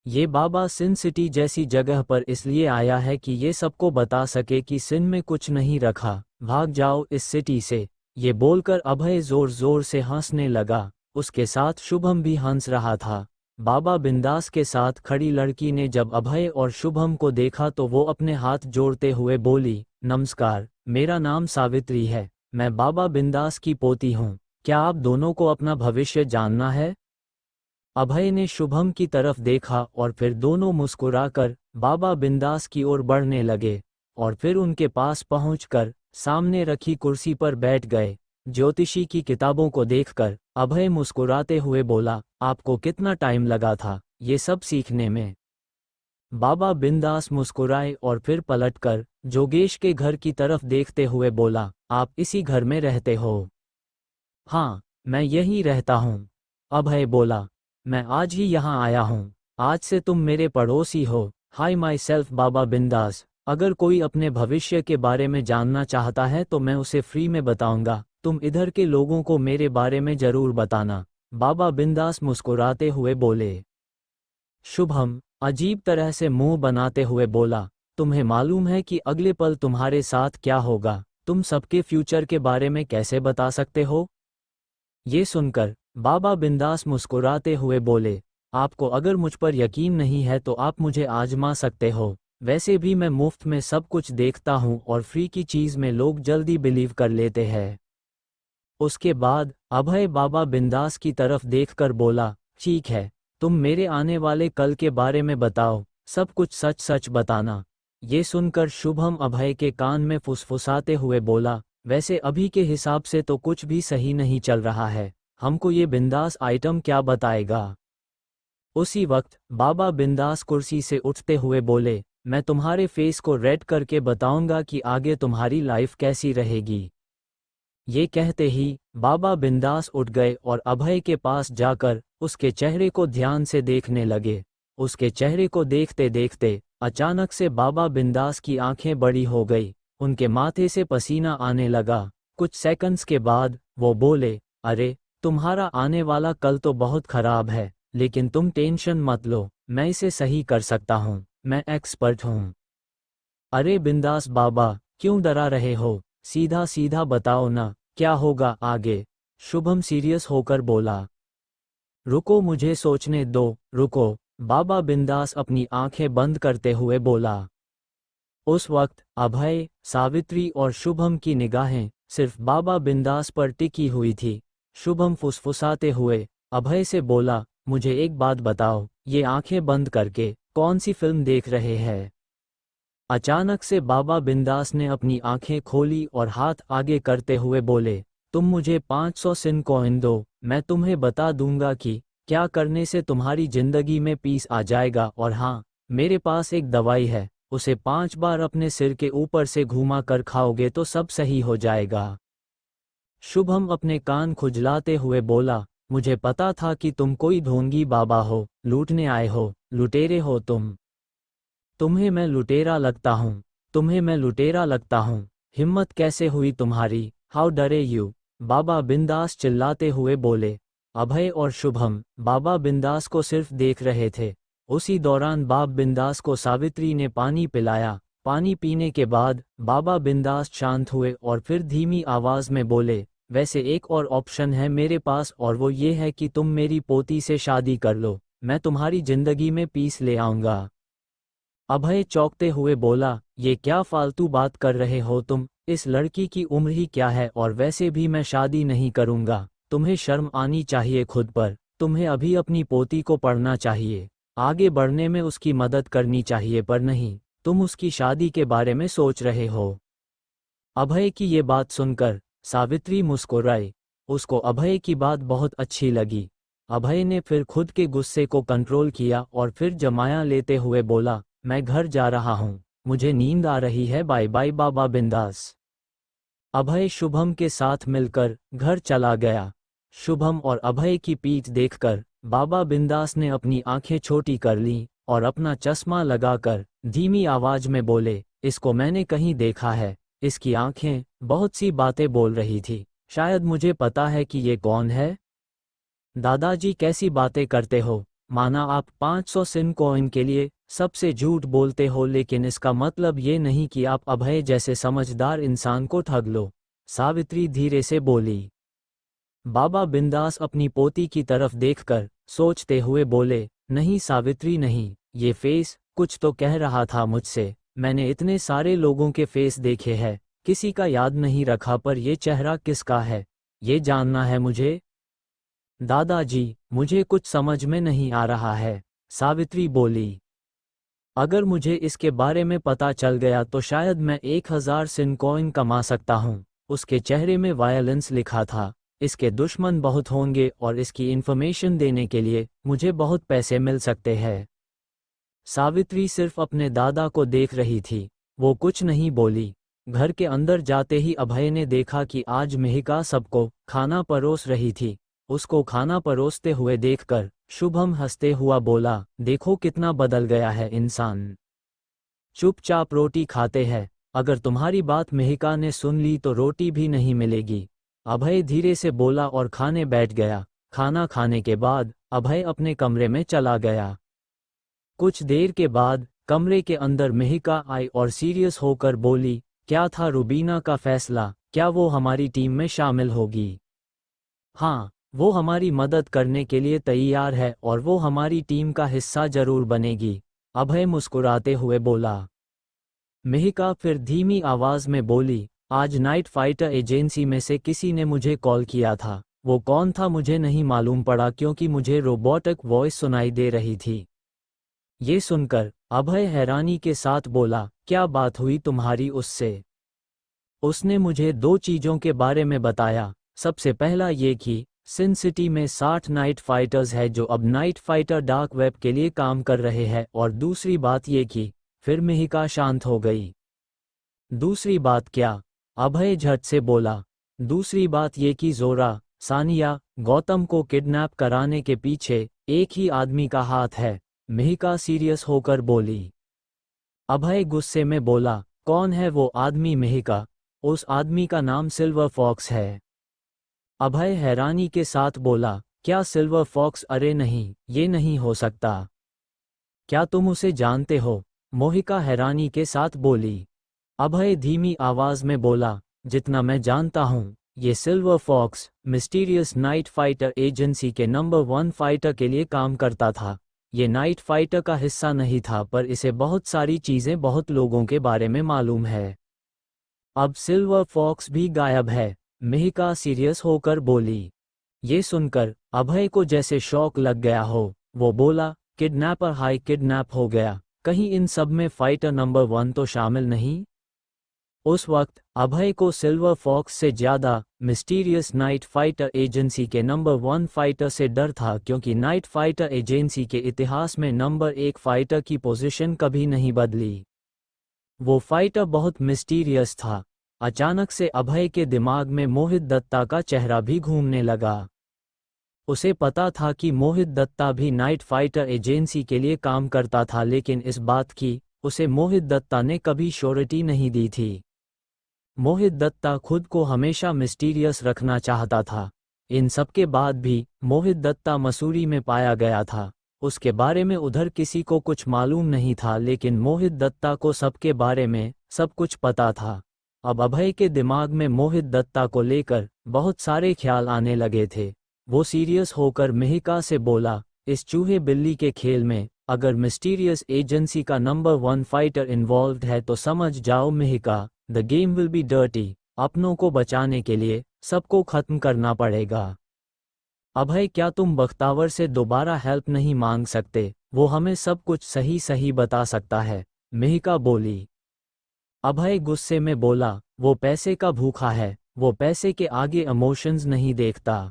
ये बाबा सिन सिटी जैसी जगह पर इसलिए आया है कि ये सबको बता सके कि सिन में कुछ नहीं रखा, भाग जाओ इस सिटी से। ये बोलकर अभय जोर जोर से हंसने लगा, उसके साथ शुभम भी हंस रहा था। बाबा बिंदास के साथ खड़ी लड़की ने जब अभय और शुभम को देखा तो वो अपने हाथ जोड़ते हुए बोली, नमस्कार, मेरा नाम सावित्री है, मैं बाबा बिंदास की पोती हूँ, क्या आप दोनों को अपना भविष्य जानना है? अभय ने शुभम की तरफ देखा और फिर दोनों मुस्कुराकर बाबा बिंदास की ओर बढ़ने लगे और फिर उनके पास पहुंचकर सामने रखी कुर्सी पर बैठ गए। ज्योतिषी की किताबों को देखकर अभय मुस्कुराते हुए बोला, आपको कितना टाइम लगा था ये सब सीखने में? बाबा बिंदास मुस्कुराए और फिर पलटकर जोगेश के घर की तरफ देखते हुए बोला, आप इसी घर में रहते हो? हाँ, मैं यहीं रहता हूँ। अभय बोला, मैं आज ही यहाँ आया हूँ, आज से तुम मेरे पड़ोसी हो। हाय माई सेल्फ बाबा बिंदास, अगर कोई अपने भविष्य के बारे में जानना चाहता है तो मैं उसे फ्री में बताऊंगा, तुम इधर के लोगों को मेरे बारे में जरूर बताना। बाबा बिंदास मुस्कुराते हुए बोले। शुभम अजीब तरह से मुंह बनाते हुए बोला, तुम्हें मालूम है कि अगले पल तुम्हारे साथ क्या होगा, तुम सबके फ्यूचर के बारे में कैसे बता सकते हो? ये सुनकर बाबा बिंदास मुस्कुराते हुए बोले, आपको अगर मुझ पर यकीन नहीं है तो आप मुझे आजमा सकते हो, वैसे भी मैं मुफ्त में सब कुछ देखता हूँ और फ्री की चीज में लोग जल्दी बिलीव कर लेते हैं। उसके बाद अभय बाबा बिंदास की तरफ देखकर बोला, ठीक है, तुम मेरे आने वाले कल के बारे में बताओ, सब कुछ सच सच बताना। ये सुनकर शुभम अभय के कान में फुसफुसाते हुए बोला, वैसे अभी के हिसाब से तो कुछ भी सही नहीं चल रहा है, हमको ये बिंदास आइटम क्या बताएगा? उसी वक्त बाबा बिंदास कुर्सी से उठते हुए बोले, मैं तुम्हारे फेस को रेड करके बताऊंगा कि आगे तुम्हारी लाइफ कैसी रहेगी। ये कहते ही बाबा बिंदास उठ गए और अभय के पास जाकर उसके चेहरे को ध्यान से देखने लगे। उसके चेहरे को देखते देखते अचानक से बाबा बिंदास की आंखें बड़ी हो गई, उनके माथे से पसीना आने लगा। कुछ सेकंड्स के बाद वो बोले, अरे, तुम्हारा आने वाला कल तो बहुत खराब है, लेकिन तुम टेंशन मत लो, मैं इसे सही कर सकता हूँ, मैं एक्सपर्ट हूँ। अरे बिंदास बाबा, क्यों डरा रहे हो, सीधा सीधा बताओ ना, क्या होगा आगे? शुभम सीरियस होकर बोला। रुको, मुझे सोचने दो, रुको, बाबा बिंदास अपनी आंखें बंद करते हुए बोला। उस वक्त अभय, सावित्री और शुभम की निगाहें सिर्फ बाबा बिंदास पर टिकी हुई थी। शुभम फुसफुसाते हुए अभय से बोला, मुझे एक बात बताओ, ये आंखें बंद करके कौन सी फिल्म देख रहे हैं? अचानक से बाबा बिंदास ने अपनी आंखें खोली और हाथ आगे करते हुए बोले, तुम मुझे 500 सिन कॉइन दो, मैं तुम्हें बता दूंगा कि क्या करने से तुम्हारी जिंदगी में पीस आ जाएगा। और हाँ, मेरे पास एक दवाई है, उसे 5 बार अपने सिर के ऊपर से घुमा कर खाओगे तो सब सही हो जाएगा। शुभम अपने कान खुजलाते हुए बोला, मुझे पता था कि तुम कोई ढोंगी बाबा हो, लूटने आए हो, लुटेरे हो तुम। तुम्हें मैं लुटेरा लगता हूँ, तुम्हें मैं लुटेरा लगता हूँ, हिम्मत कैसे हुई तुम्हारी, हाउ डरे यू? बाबा बिंदास चिल्लाते हुए बोले। अभय और शुभम बाबा बिंदास को सिर्फ देख रहे थे। उसी दौरान बाबा बिंदास को सावित्री ने पानी पिलाया। पानी पीने के बाद बाबा बिंदास शांत हुए और फिर धीमी आवाज में बोले, वैसे एक और ऑप्शन है मेरे पास, और वो ये है कि तुम मेरी पोती से शादी कर लो, मैं तुम्हारी जिंदगी में पीस ले आऊंगा। अभय चौंकते हुए बोला, ये क्या फालतू बात कर रहे हो तुम, इस लड़की की उम्र ही क्या है, और वैसे भी मैं शादी नहीं करूंगा, तुम्हें शर्म आनी चाहिए खुद पर, तुम्हें अभी अपनी पोती को पढ़ना चाहिए, आगे बढ़ने में उसकी मदद करनी चाहिए, पर नहीं, तुम उसकी शादी के बारे में सोच रहे हो। अभय की ये बात सुनकर सावित्री मुस्कुराई, उसको अभय की बात बहुत अच्छी लगी। अभय ने फिर खुद के गुस्से को कंट्रोल किया और फिर जमाया लेते हुए बोला, मैं घर जा रहा हूँ, मुझे नींद आ रही है, बाय बाय बाबा बिंदास। अभय शुभम के साथ मिलकर घर चला गया। शुभम और अभय की पीठ देखकर बाबा बिंदास ने अपनी आंखें छोटी कर लीं और अपना चश्मा लगाकर धीमी आवाज में बोले, इसको मैंने कहीं देखा है, इसकी आंखें बहुत सी बातें बोल रही थी, शायद मुझे पता है कि ये कौन है। दादाजी कैसी बातें करते हो, माना आप 500 सिन कॉइन के लिए सबसे झूठ बोलते हो, लेकिन इसका मतलब ये नहीं कि आप अभय जैसे समझदार इंसान को ठग लो, सावित्री धीरे से बोली। बाबा बिंदास अपनी पोती की तरफ देखकर सोचते हुए बोले, नहीं सावित्री नहीं, ये फेस कुछ तो कह रहा था मुझसे, मैंने इतने सारे लोगों के फेस देखे हैं, किसी का याद नहीं रखा, पर ये चेहरा किसका है, ये जानना है मुझे। दादाजी, मुझे कुछ समझ में नहीं आ रहा है, सावित्री बोली। अगर मुझे इसके बारे में पता चल गया तो शायद मैं 1000 सिन कॉइन कमा सकता हूँ। उसके चेहरे में वायलेंस लिखा था, इसके दुश्मन बहुत होंगे और इसकी इन्फॉर्मेशन देने के लिए मुझे बहुत पैसे मिल सकते हैं। सावित्री सिर्फ अपने दादा को देख रही थी, वो कुछ नहीं बोली। घर के अंदर जाते ही अभय ने देखा कि आज मेहिका सबको खाना परोस रही थी। उसको खाना परोसते हुए देखकर शुभम हंसते हुआ बोला, देखो कितना बदल गया है इंसान, चुपचाप रोटी खाते हैं, अगर तुम्हारी बात मेहिका ने सुन ली तो रोटी भी नहीं मिलेगी। अभय धीरे से बोला और खाने बैठ गया। खाना खाने के बाद अभय अपने कमरे में चला गया। कुछ देर के बाद कमरे के अंदर मेहिका आई और सीरियस होकर बोली, क्या था रुबीना का फैसला, क्या वो हमारी टीम में शामिल होगी? हाँ, वो हमारी मदद करने के लिए तैयार है और वो हमारी टीम का हिस्सा जरूर बनेगी, अभय मुस्कुराते हुए बोला। मेहिका फिर धीमी आवाज में बोली, आज नाइट फाइटर एजेंसी में से किसी ने मुझे कॉल किया था, वो कौन था मुझे नहीं मालूम पड़ा क्योंकि मुझे रोबोटिक वॉइस सुनाई दे रही थी। ये सुनकर अभय हैरानी के साथ बोला, क्या बात हुई तुम्हारी उससे? उसने मुझे 2 चीजों के बारे में बताया। सबसे पहला ये कि सिन सिटी में 60 नाइट फाइटर्स है जो अब नाइट फाइटर डार्क वेब के लिए काम कर रहे हैं, और दूसरी बात ये कि फिर मेहिका शांत हो गई। दूसरी बात क्या? अभय झट से बोला। दूसरी बात ये कि जोरा, सानिया, गौतम को किडनैप कराने के पीछे एक ही आदमी का हाथ है, मेहिका सीरियस होकर बोली। अभय गुस्से में बोला, कौन है वो आदमी मेहिका? उस आदमी का नाम सिल्वर फॉक्स है। अभय हैरानी के साथ बोला, क्या सिल्वर फॉक्स? अरे नहीं, ये नहीं हो सकता। क्या तुम उसे जानते हो? मोहिका हैरानी के साथ बोली। अभय धीमी आवाज में बोला, जितना मैं जानता हूँ, ये silver fox mysterious night fighter agency के नंबर 1 फाइटर के लिए काम करता था। ये नाइट फाइटर का हिस्सा नहीं था, पर इसे बहुत सारी चीजें बहुत लोगों के बारे में मालूम है। अब सिल्वर फॉक्स भी गायब है, मिहिका सीरियस होकर बोली। ये सुनकर अभय को जैसे शौक लग गया हो। वो बोला, किडनैपर हाई किडनैप हो गया, कहीं इन सब में फाइटर नंबर 1 तो शामिल नहीं? उस वक्त अभय को सिल्वर फॉक्स से ज्यादा मिस्टीरियस नाइट फाइटर एजेंसी के नंबर 1 फाइटर से डर था, क्योंकि नाइट फाइटर एजेंसी के इतिहास में नंबर 1 फाइटर की पोजीशन कभी नहीं बदली। वो फाइटर बहुत मिस्टीरियस था। अचानक से अभय के दिमाग में मोहित दत्ता का चेहरा भी घूमने लगा। उसे पता था कि मोहित दत्ता भी नाइट फाइटर एजेंसी के लिए काम करता था, लेकिन इस बात की उसे मोहित दत्ता ने कभी श्योरिटी नहीं दी थी। मोहित दत्ता खुद को हमेशा मिस्टीरियस रखना चाहता था। इन सब के बाद भी मोहित दत्ता मसूरी में पाया गया था। उसके बारे में उधर किसी को कुछ मालूम नहीं था, लेकिन मोहित दत्ता को सबके बारे में सब कुछ पता था। अब अभय के दिमाग में मोहित दत्ता को लेकर बहुत सारे ख्याल आने लगे थे। वो सीरियस होकर मिहिका से बोला, इस चूहे बिल्ली के खेल में अगर मिस्टीरियस एजेंसी का नंबर 1 फाइटर इन्वॉल्व्ड है तो समझ जाओ Mihika, the game will be dirty. अपनों को बचाने के लिए सबको खत्म करना पड़ेगा। अभय, क्या तुम बख्तावर से दोबारा हेल्प नहीं मांग सकते? वो हमें सब कुछ सही सही बता सकता है, मिहिका बोली। अभय गुस्से में बोला, वो पैसे का भूखा है, वो पैसे के आगे इमोशंस नहीं देखता।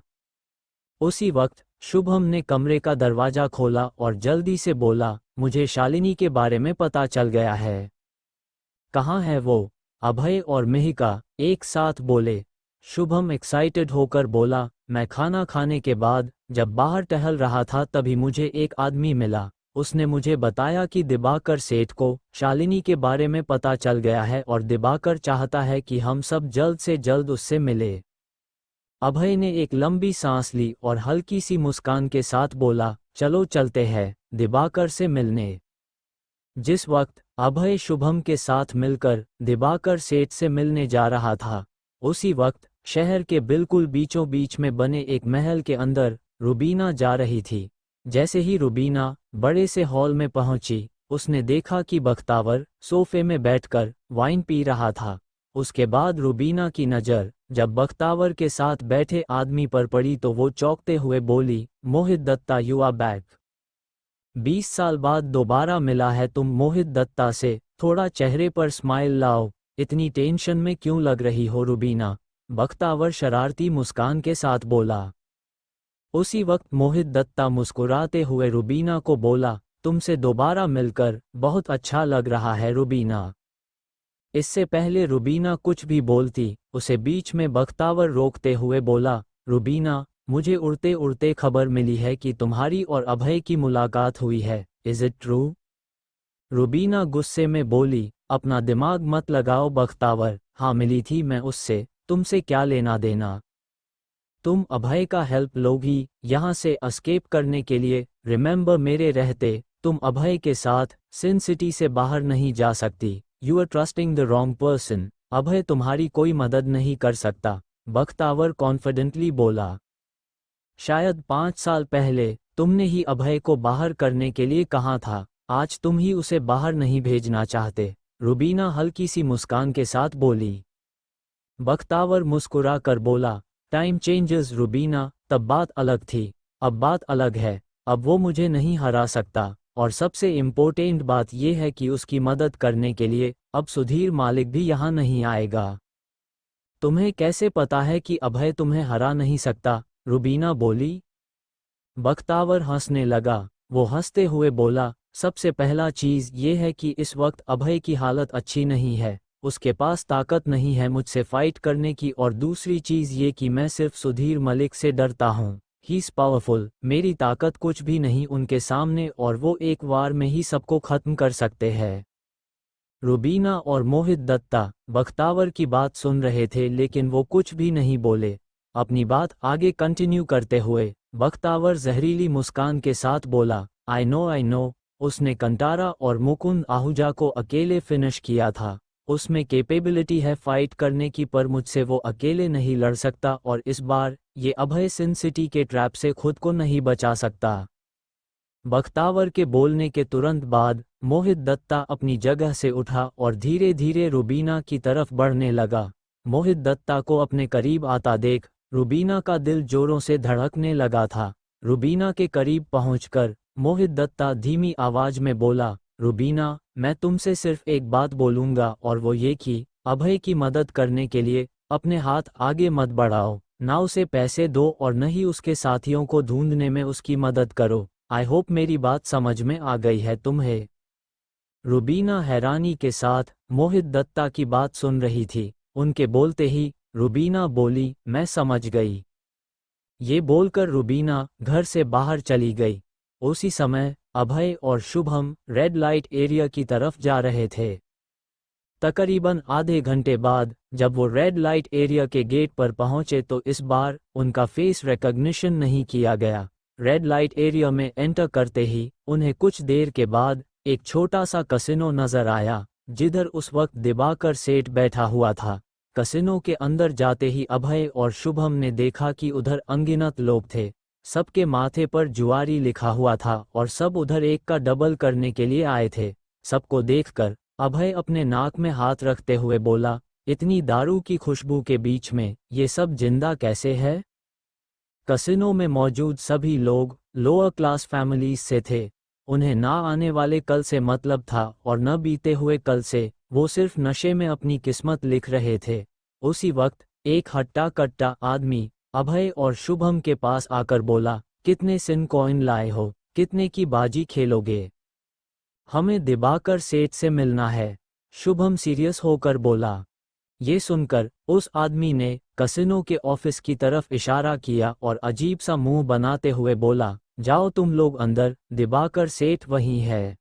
उसी वक्त शुभम ने कमरे का दरवाजा खोला और जल्दी से बोला, मुझे शालिनी के बारे में पता चल गया है। कहाँ है वो? अभय और मिहिका एक साथ बोले। शुभम एक्साइटेड होकर बोला, मैं खाना खाने के बाद जब बाहर टहल रहा था तभी मुझे एक आदमी मिला। उसने मुझे बताया कि दिबाकर सेठ को शालिनी के बारे में पता चल गया है और दिबाकर चाहता है कि हम सब जल्द से जल्द उससे मिले। अभय ने एक लंबी सांस ली और हल्की सी मुस्कान के साथ बोला, चलो चलते हैं दिबाकर से मिलने। जिस वक्त अभय शुभम के साथ मिलकर दिबाकर सेठ से मिलने जा रहा था, उसी वक्त शहर के बिल्कुल बीचों बीच में बने एक महल के अंदर रुबीना जा रही थी। जैसे ही रुबीना बड़े से हॉल में पहुंची, उसने देखा कि बख्तावर सोफे में बैठकर वाइन पी रहा था। उसके बाद रुबीना की नज़र जब बख्तावर के साथ बैठे आदमी पर पड़ी तो वो चौंकते हुए बोली, मोहित दत्ता, यू आर बैक। 20 साल बाद दोबारा मिला है तुम मोहित दत्ता से, थोड़ा चेहरे पर स्माइल लाओ, इतनी टेंशन में क्यों लग रही हो रुबीना? बख्तावर शरारती मुस्कान के साथ बोला। उसी वक्त मोहित दत्ता मुस्कुराते हुए रुबीना को बोला, तुमसे दोबारा मिलकर बहुत अच्छा लग रहा है रुबीना। इससे पहले रुबीना कुछ भी बोलती, उसे बीच में बख्तावर रोकते हुए बोला, रुबीना, मुझे उड़ते उड़ते खबर मिली है कि तुम्हारी और अभय की मुलाकात हुई है, इज इट ट्रू? रुबीना गुस्से में बोली, अपना दिमाग मत लगाओ बख्तावर, हाँ मिली थी मैं उससे, तुमसे क्या लेना देना? तुम अभय का हेल्प लोगी यहाँ से एस्केप करने के लिए। रिमेंबर, मेरे रहते तुम अभय के साथ सिन सिटी से बाहर नहीं जा सकती। You are trusting the wrong person. Abhay तुम्हारी कोई मदद नहीं कर सकता, बख्तावर कॉन्फिडेंटली बोला। शायद 5 साल पहले तुमने ही अभय को बाहर करने के लिए कहा था, आज तुम ही उसे बाहर नहीं भेजना चाहते, रुबीना हल्की सी मुस्कान के साथ बोली। बख्तावर मुस्कुरा कर बोला, टाइम चेंजेस रुबीना, तब बात अलग थी, अब बात अलग है, अब वो मुझे नहीं हरा सकता, और सबसे इम्पोर्टेंट बात यह है कि उसकी मदद करने के लिए अब सुधीर मालिक भी यहाँ नहीं आएगा। तुम्हें कैसे पता है कि अभय तुम्हें हरा नहीं सकता? रुबीना बोली। बख्तावर हंसने लगा। वो हंसते हुए बोला, सबसे पहला चीज ये है कि इस वक्त अभय की हालत अच्छी नहीं है, उसके पास ताकत नहीं है मुझसे फाइट करने की, और दूसरी चीज ये कि मैं सिर्फ सुधीर मलिक से डरता हूँ। ही इज पावरफुल, मेरी ताकत कुछ भी नहीं उनके सामने, और वो एक बार में ही सबको खत्म कर सकते हैं। रुबीना और मोहित दत्ता बख्तावर की बात सुन रहे थे, लेकिन वो कुछ भी नहीं बोले। अपनी बात आगे कंटिन्यू करते हुए बख्तावर जहरीली मुस्कान के साथ बोला, आई नो, उसने कंटारा और मुकुंद आहूजा को अकेले फिनिश किया था। उसमें कैपेबिलिटी है फाइट करने की, पर मुझसे वो अकेले नहीं लड़ सकता, और इस बार ये अभय सिन सिटी के ट्रैप से खुद को नहीं बचा सकता। बख्तावर के बोलने के तुरंत बाद मोहित दत्ता अपनी जगह से उठा और धीरे धीरे रुबीना की तरफ बढ़ने लगा। मोहित दत्ता को अपने करीब आता देख रुबीना का दिल जोरों से धड़कने लगा था। रुबीना के करीब पहुंचकर मोहित दत्ता धीमी आवाज में बोला, रुबीना, मैं तुमसे सिर्फ एक बात बोलूंगा और वो ये कि अभय की मदद करने के लिए अपने हाथ आगे मत बढ़ाओ, ना उसे पैसे दो और न ही उसके साथियों को ढूंढने में उसकी मदद करो। आई होप मेरी बात समझ में आ गई है तुम्हें। रुबीना हैरानी के साथ मोहित दत्ता की बात सुन रही थी। उनके बोलते ही रुबीना बोली, मैं समझ गई। ये बोलकर रुबीना घर से बाहर चली गई। उसी समय अभय और शुभम रेड लाइट एरिया की तरफ जा रहे थे। तकरीबन आधे घंटे बाद जब वो रेड लाइट एरिया के गेट पर पहुंचे तो इस बार उनका फेस रिकॉग्निशन नहीं किया गया। रेड लाइट एरिया में एंटर करते ही उन्हें कुछ देर के बाद एक छोटा सा कसिनो नजर आया, जिधर उस वक्त दिबाकर सेठ बैठा हुआ था। कसिनो के अंदर जाते ही अभय और शुभम ने देखा कि उधर अनगिनत लोग थे। सबके माथे पर जुआरी लिखा हुआ था और सब उधर एक का डबल करने के लिए आए थे। सबको देखकर अभय अपने नाक में हाथ रखते हुए बोला, इतनी दारू की खुशबू के बीच में ये सब जिंदा कैसे है? कसिनो में मौजूद सभी लोग लोअर क्लास फैमिलीज से थे। उन्हें ना आने वाले कल से मतलब था और न बीते हुए कल से। वो सिर्फ नशे में अपनी किस्मत लिख रहे थे। उसी वक्त एक हट्टा कट्टा आदमी अभय और शुभम के पास आकर बोला, कितने सिन कॉइन लाए हो, कितने की बाजी खेलोगे? हमें दिबाकर सेठ से मिलना है। शुभम सीरियस होकर बोला। ये सुनकर उस आदमी ने कसिनो के ऑफिस की तरफ इशारा किया और अजीब सा मुंह बनाते हुए बोला, जाओ तुम लोग अंदर, दिबाकर सेठ वहीं है।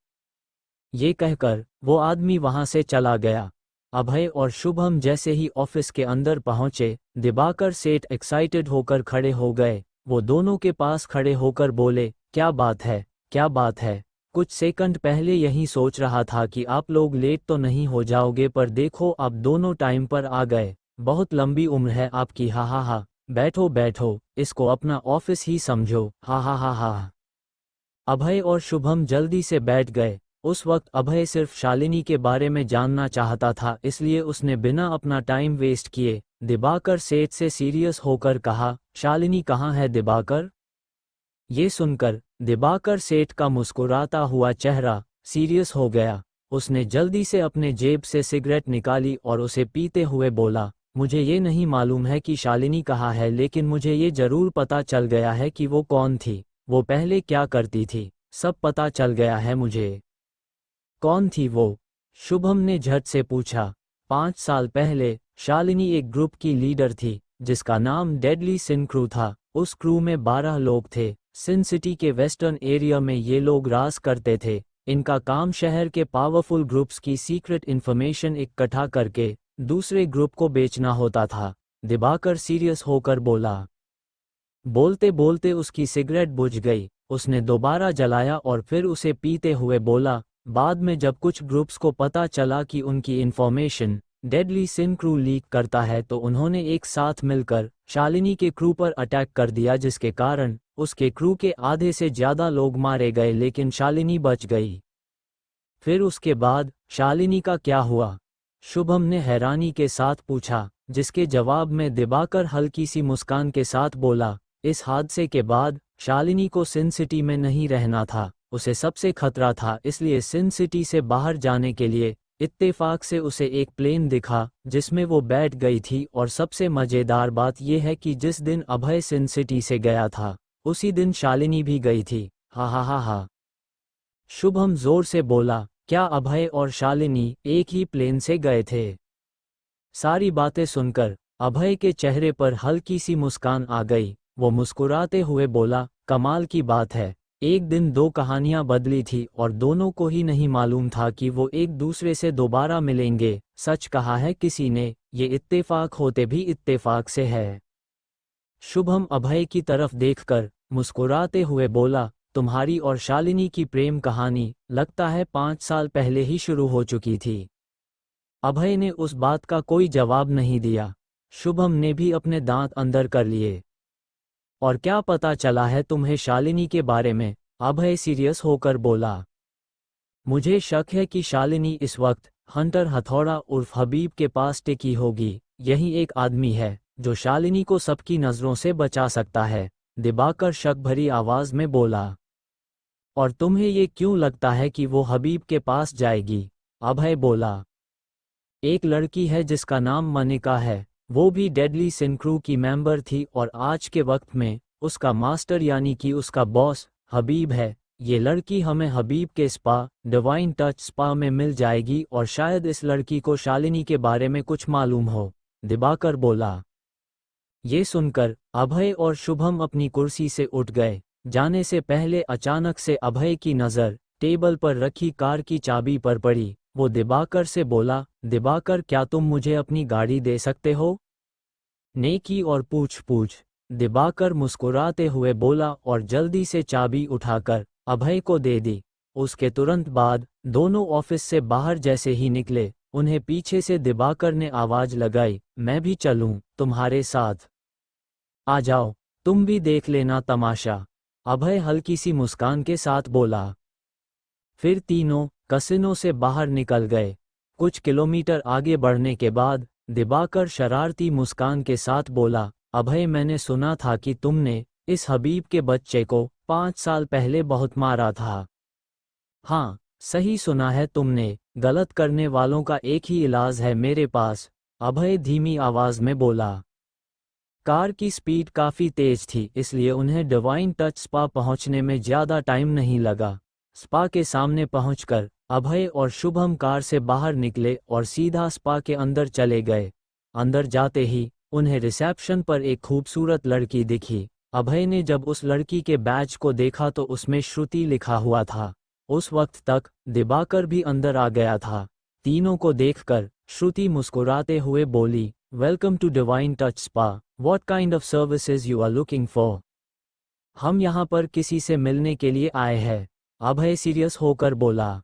ये कहकर वो आदमी वहां से चला गया। अभय और शुभम जैसे ही ऑफिस के अंदर पहुंचे, दिबाकर सेठ एक्साइटेड होकर खड़े हो गए। वो दोनों के पास खड़े होकर बोले, क्या बात है, क्या बात है? कुछ सेकंड पहले यही सोच रहा था कि आप लोग लेट तो नहीं हो जाओगे, पर देखो अब दोनों टाइम पर आ गए। बहुत लंबी उम्र है आपकी, हा हा हा। बैठो बैठो, इसको अपना ऑफिस ही समझो, हा हा हा हा। अभय और शुभम जल्दी से बैठ गए। उस वक्त अभय सिर्फ शालिनी के बारे में जानना चाहता था, इसलिए उसने बिना अपना टाइम वेस्ट किए दिबाकर सेठ से सीरियस होकर कहा, शालिनी कहाँ है दिबाकर? ये सुनकर दिबाकर सेठ का मुस्कुराता हुआ चेहरा सीरियस हो गया। उसने जल्दी से अपने जेब से सिगरेट निकाली और उसे पीते हुए बोला, मुझे ये नहीं मालूम है कि शालिनी कहाँ है, लेकिन मुझे ये जरूर पता चल गया है कि वो कौन थी, वो पहले क्या करती थी, सब पता चल गया है मुझे। कौन थी वो? शुभम ने झट से पूछा। 5 साल पहले शालिनी एक ग्रुप की लीडर थी जिसका नाम डेडली सिन क्रू था। उस क्रू में 12 लोग थे। सिन सिटी के वेस्टर्न एरिया में ये लोग राज करते थे। इनका काम शहर के पावरफुल ग्रुप्स की सीक्रेट इन्फॉर्मेशन इकट्ठा करके दूसरे ग्रुप को बेचना होता था। दिबाकर सीरियस होकर बोला। बोलते बोलते उसकी सिगरेट बुझ गई। उसने दोबारा जलाया और फिर उसे पीते हुए बोला, बाद में जब कुछ ग्रुप्स को पता चला कि उनकी इन्फॉर्मेशन डेडली सिन क्रू लीक करता है तो उन्होंने एक साथ मिलकर शालिनी के क्रू पर अटैक कर दिया, जिसके कारण उसके क्रू के आधे से ज्यादा लोग मारे गए, लेकिन शालिनी बच गई। फिर उसके बाद शालिनी का क्या हुआ? शुभम ने हैरानी के साथ पूछा, जिसके जवाब में दिबाकर हल्की सी मुस्कान के साथ बोला, इस हादसे के बाद शालिनी को सिन सिटी में नहीं रहना था। उसे सबसे खतरा था, इसलिए सिन सिटी से बाहर जाने के लिए इत्तेफाक से उसे एक प्लेन दिखा जिसमें वो बैठ गई थी। और सबसे मजेदार बात यह है कि जिस दिन अभय सिन सिटी से गया था उसी दिन शालिनी भी गई थी। हा हा हा हा। शुभम जोर से बोला, क्या अभय और शालिनी एक ही प्लेन से गए थे? सारी बातें सुनकर अभय के चेहरे पर हल्की सी मुस्कान आ गई। वो मुस्कुराते हुए बोला, कमाल की बात है, एक दिन 2 कहानियां बदली थी और दोनों को ही नहीं मालूम था कि वो एक दूसरे से दोबारा मिलेंगे। सच कहा है किसी ने, ये इत्तेफाक होते भी इत्तेफाक से है। शुभम अभय की तरफ देखकर मुस्कुराते हुए बोला, तुम्हारी और शालिनी की प्रेम कहानी लगता है 5 साल पहले ही शुरू हो चुकी थी। अभय ने उस बात का कोई जवाब नहीं दिया। शुभम ने भी अपने दांत अंदर कर लिए। और क्या पता चला है तुम्हें शालिनी के बारे में? अभय सीरियस होकर बोला। मुझे शक है कि शालिनी इस वक्त हंटर हथौड़ा उर्फ हबीब के पास टिकी होगी। यही एक आदमी है जो शालिनी को सबकी नजरों से बचा सकता है, दिबाकर शक भरी आवाज में बोला। और तुम्हें ये क्यों लगता है कि वो हबीब के पास जाएगी? अभय बोला। एक लड़की है जिसका नाम मनिका है, वो भी डेडली सिंक्रू की मेंबर थी और आज के वक्त में उसका मास्टर यानी कि उसका बॉस हबीब है। ये लड़की हमें हबीब के स्पा, डिवाइन टच स्पा में मिल जाएगी और शायद इस लड़की को शालिनी के बारे में कुछ मालूम हो, दिबाकर बोला। ये सुनकर अभय और शुभम अपनी कुर्सी से उठ गए। जाने से पहले अचानक से अभय की नज़र टेबल पर रखी कार की चाबी पर पड़ी। वो दिबाकर से बोला, दिबाकर क्या तुम मुझे अपनी गाड़ी दे सकते हो? नेकी और पूछ दिबाकर मुस्कुराते हुए बोला और जल्दी से चाबी उठाकर अभय को दे दी। उसके तुरंत बाद दोनों ऑफिस से बाहर जैसे ही निकले, उन्हें पीछे से दिबाकर ने आवाज लगाई, मैं भी चलूं तुम्हारे साथ? आ जाओ, तुम भी देख लेना तमाशा। अभय हल्की सी मुस्कान के साथ बोला। फिर तीनों कसिनो से बाहर निकल गए। कुछ किलोमीटर आगे बढ़ने के बाद दिबाकर शरारती मुस्कान के साथ बोला, अभय मैंने सुना था कि तुमने इस हबीब के बच्चे को 5 साल पहले बहुत मारा था। हाँ, सही सुना है तुमने, गलत करने वालों का एक ही इलाज है मेरे पास, अभय धीमी आवाज में बोला। कार की स्पीड काफ़ी तेज थी, इसलिए उन्हें डिवाइन टच स्पा पहुंचने में ज़्यादा टाइम नहीं लगा। स्पा के सामने पहुंचकर अभय और शुभम कार से बाहर निकले और सीधा स्पा के अंदर चले गए। अंदर जाते ही उन्हें रिसेप्शन पर एक खूबसूरत लड़की दिखी। अभय ने जब उस लड़की के बैज को देखा तो उसमें श्रुति लिखा हुआ था। उस वक्त तक दिबाकर भी अंदर आ गया था। तीनों को देखकर श्रुति मुस्कुराते हुए बोली, welcome to divine touch spa, what kind of services you are looking for? हम यहाँ पर किसी से मिलने के लिए आए हैं, अभय सीरियस होकर बोला।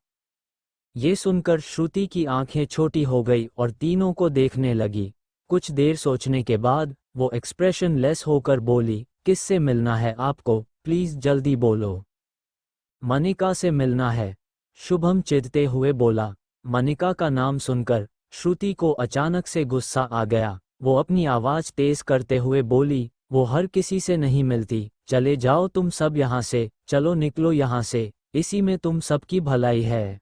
ये सुनकर श्रुति की आंखें छोटी हो गई और तीनों को देखने लगी। कुछ देर सोचने के बाद वो एक्सप्रेशन लेस होकर बोली, किससे मिलना है आपको, प्लीज जल्दी बोलो। मनिका से मिलना है, शुभम चिढ़ते हुए बोला। मनिका का नाम सुनकर श्रुति को अचानक से गुस्सा आ गया। वो अपनी आवाज तेज करते हुए बोली, वो हर किसी से नहीं मिलती, चले जाओ तुम सब यहाँ से, चलो निकलो यहाँ से, इसी में तुम सबकी भलाई है।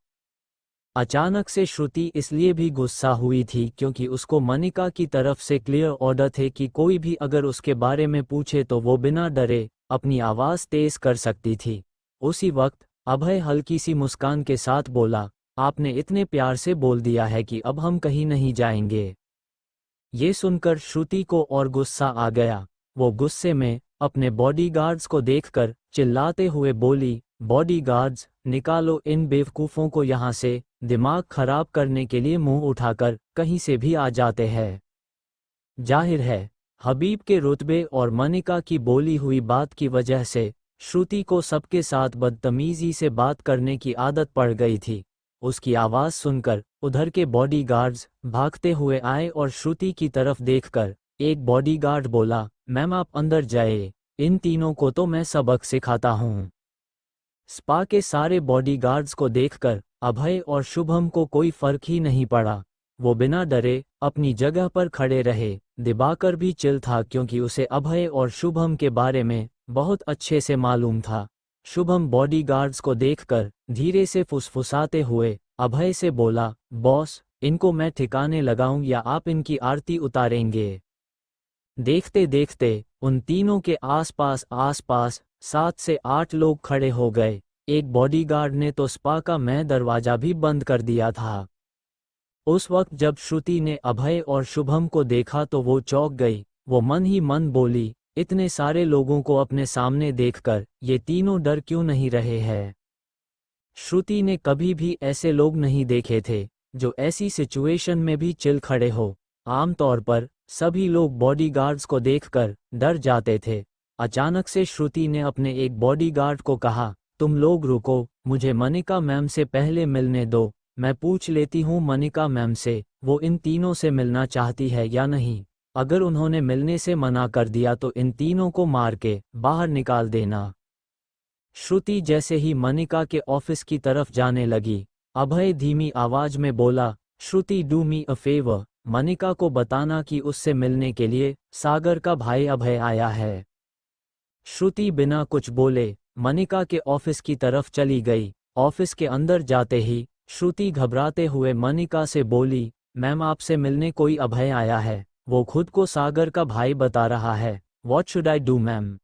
अचानक से श्रुति इसलिए भी गुस्सा हुई थी क्योंकि उसको मनिका की तरफ से क्लियर ऑर्डर थे कि कोई भी अगर उसके बारे में पूछे तो वो बिना डरे अपनी आवाज तेज कर सकती थी। उसी वक्त अभय हल्की सी मुस्कान के साथ बोला, आपने इतने प्यार से बोल दिया है कि अब हम कहीं नहीं जाएंगे। ये सुनकर श्रुति को और गुस्सा आ गया। वो गुस्से में अपने बॉडीगार्ड्स को देखकर चिल्लाते हुए बोली, बॉडीगार्ड्स, निकालो इन बेवकूफ़ों को यहाँ से, दिमाग खराब करने के लिए मुंह उठाकर कहीं से भी आ जाते हैं। जाहिर है, हबीब के रुतबे और मनिका की बोली हुई बात की वजह से श्रुति को सबके साथ बदतमीजी से बात करने की आदत पड़ गई थी। उसकी आवाज़ सुनकर उधर के बॉडीगार्ड्स भागते हुए आए और श्रुति की तरफ देखकर एक बॉडीगार्ड बोला, मैम आप अंदर जाए, इन तीनों को तो मैं सबक सिखाता हूँ। स्पा के सारे बॉडीगार्ड्स को देखकर अभय और शुभम को कोई फर्क ही नहीं पड़ा। वो बिना डरे अपनी जगह पर खड़े रहे। दिबाकर भी चिल था क्योंकि उसे अभय और शुभम के बारे में बहुत अच्छे से मालूम था। शुभम बॉडीगार्ड्स को देखकर धीरे से फुसफुसाते हुए अभय से बोला, बॉस, इनको मैं ठिकाने लगाऊं या आप इनकी आरती उतारेंगे? देखते देखते उन तीनों के आसपास 7 से 8 लोग खड़े हो गए। एक बॉडीगार्ड ने तो स्पा का मैं दरवाजा भी बंद कर दिया था। उस वक्त जब श्रुति ने अभय और शुभम को देखा तो वो चौंक गई। वो मन ही मन बोली, इतने सारे लोगों को अपने सामने देखकर ये तीनों डर क्यों नहीं रहे हैं? श्रुति ने कभी भी ऐसे लोग नहीं देखे थे जो ऐसी सिचुएशन में भी चिल खड़े हो। आमतौर पर सभी लोग बॉडीगार्ड्स को देखकर डर जाते थे। अचानक से श्रुति ने अपने एक बॉडीगार्ड को कहा, तुम लोग रुको, मुझे मनिका मैम से पहले मिलने दो। मैं पूछ लेती हूँ मनिका मैम से, वो इन तीनों से मिलना चाहती है या नहीं। अगर उन्होंने मिलने से मना कर दिया तो इन तीनों को मार के बाहर निकाल देना। श्रुति जैसे ही मनिका के ऑफिस की तरफ जाने लगी, अभय धीमी आवाज में बोला, Shruti do me a favour, Manika को बताना कि उससे मिलने के लिए सागर का भाई अभय आया है। श्रुति बिना कुछ बोले मनिका के ऑफिस की तरफ चली गई। ऑफिस के अंदर जाते ही श्रुति घबराते हुए मनिका से बोली, मैम आपसे मिलने कोई अभय आया है, वो खुद को सागर का भाई बता रहा है, what should I do ma'am.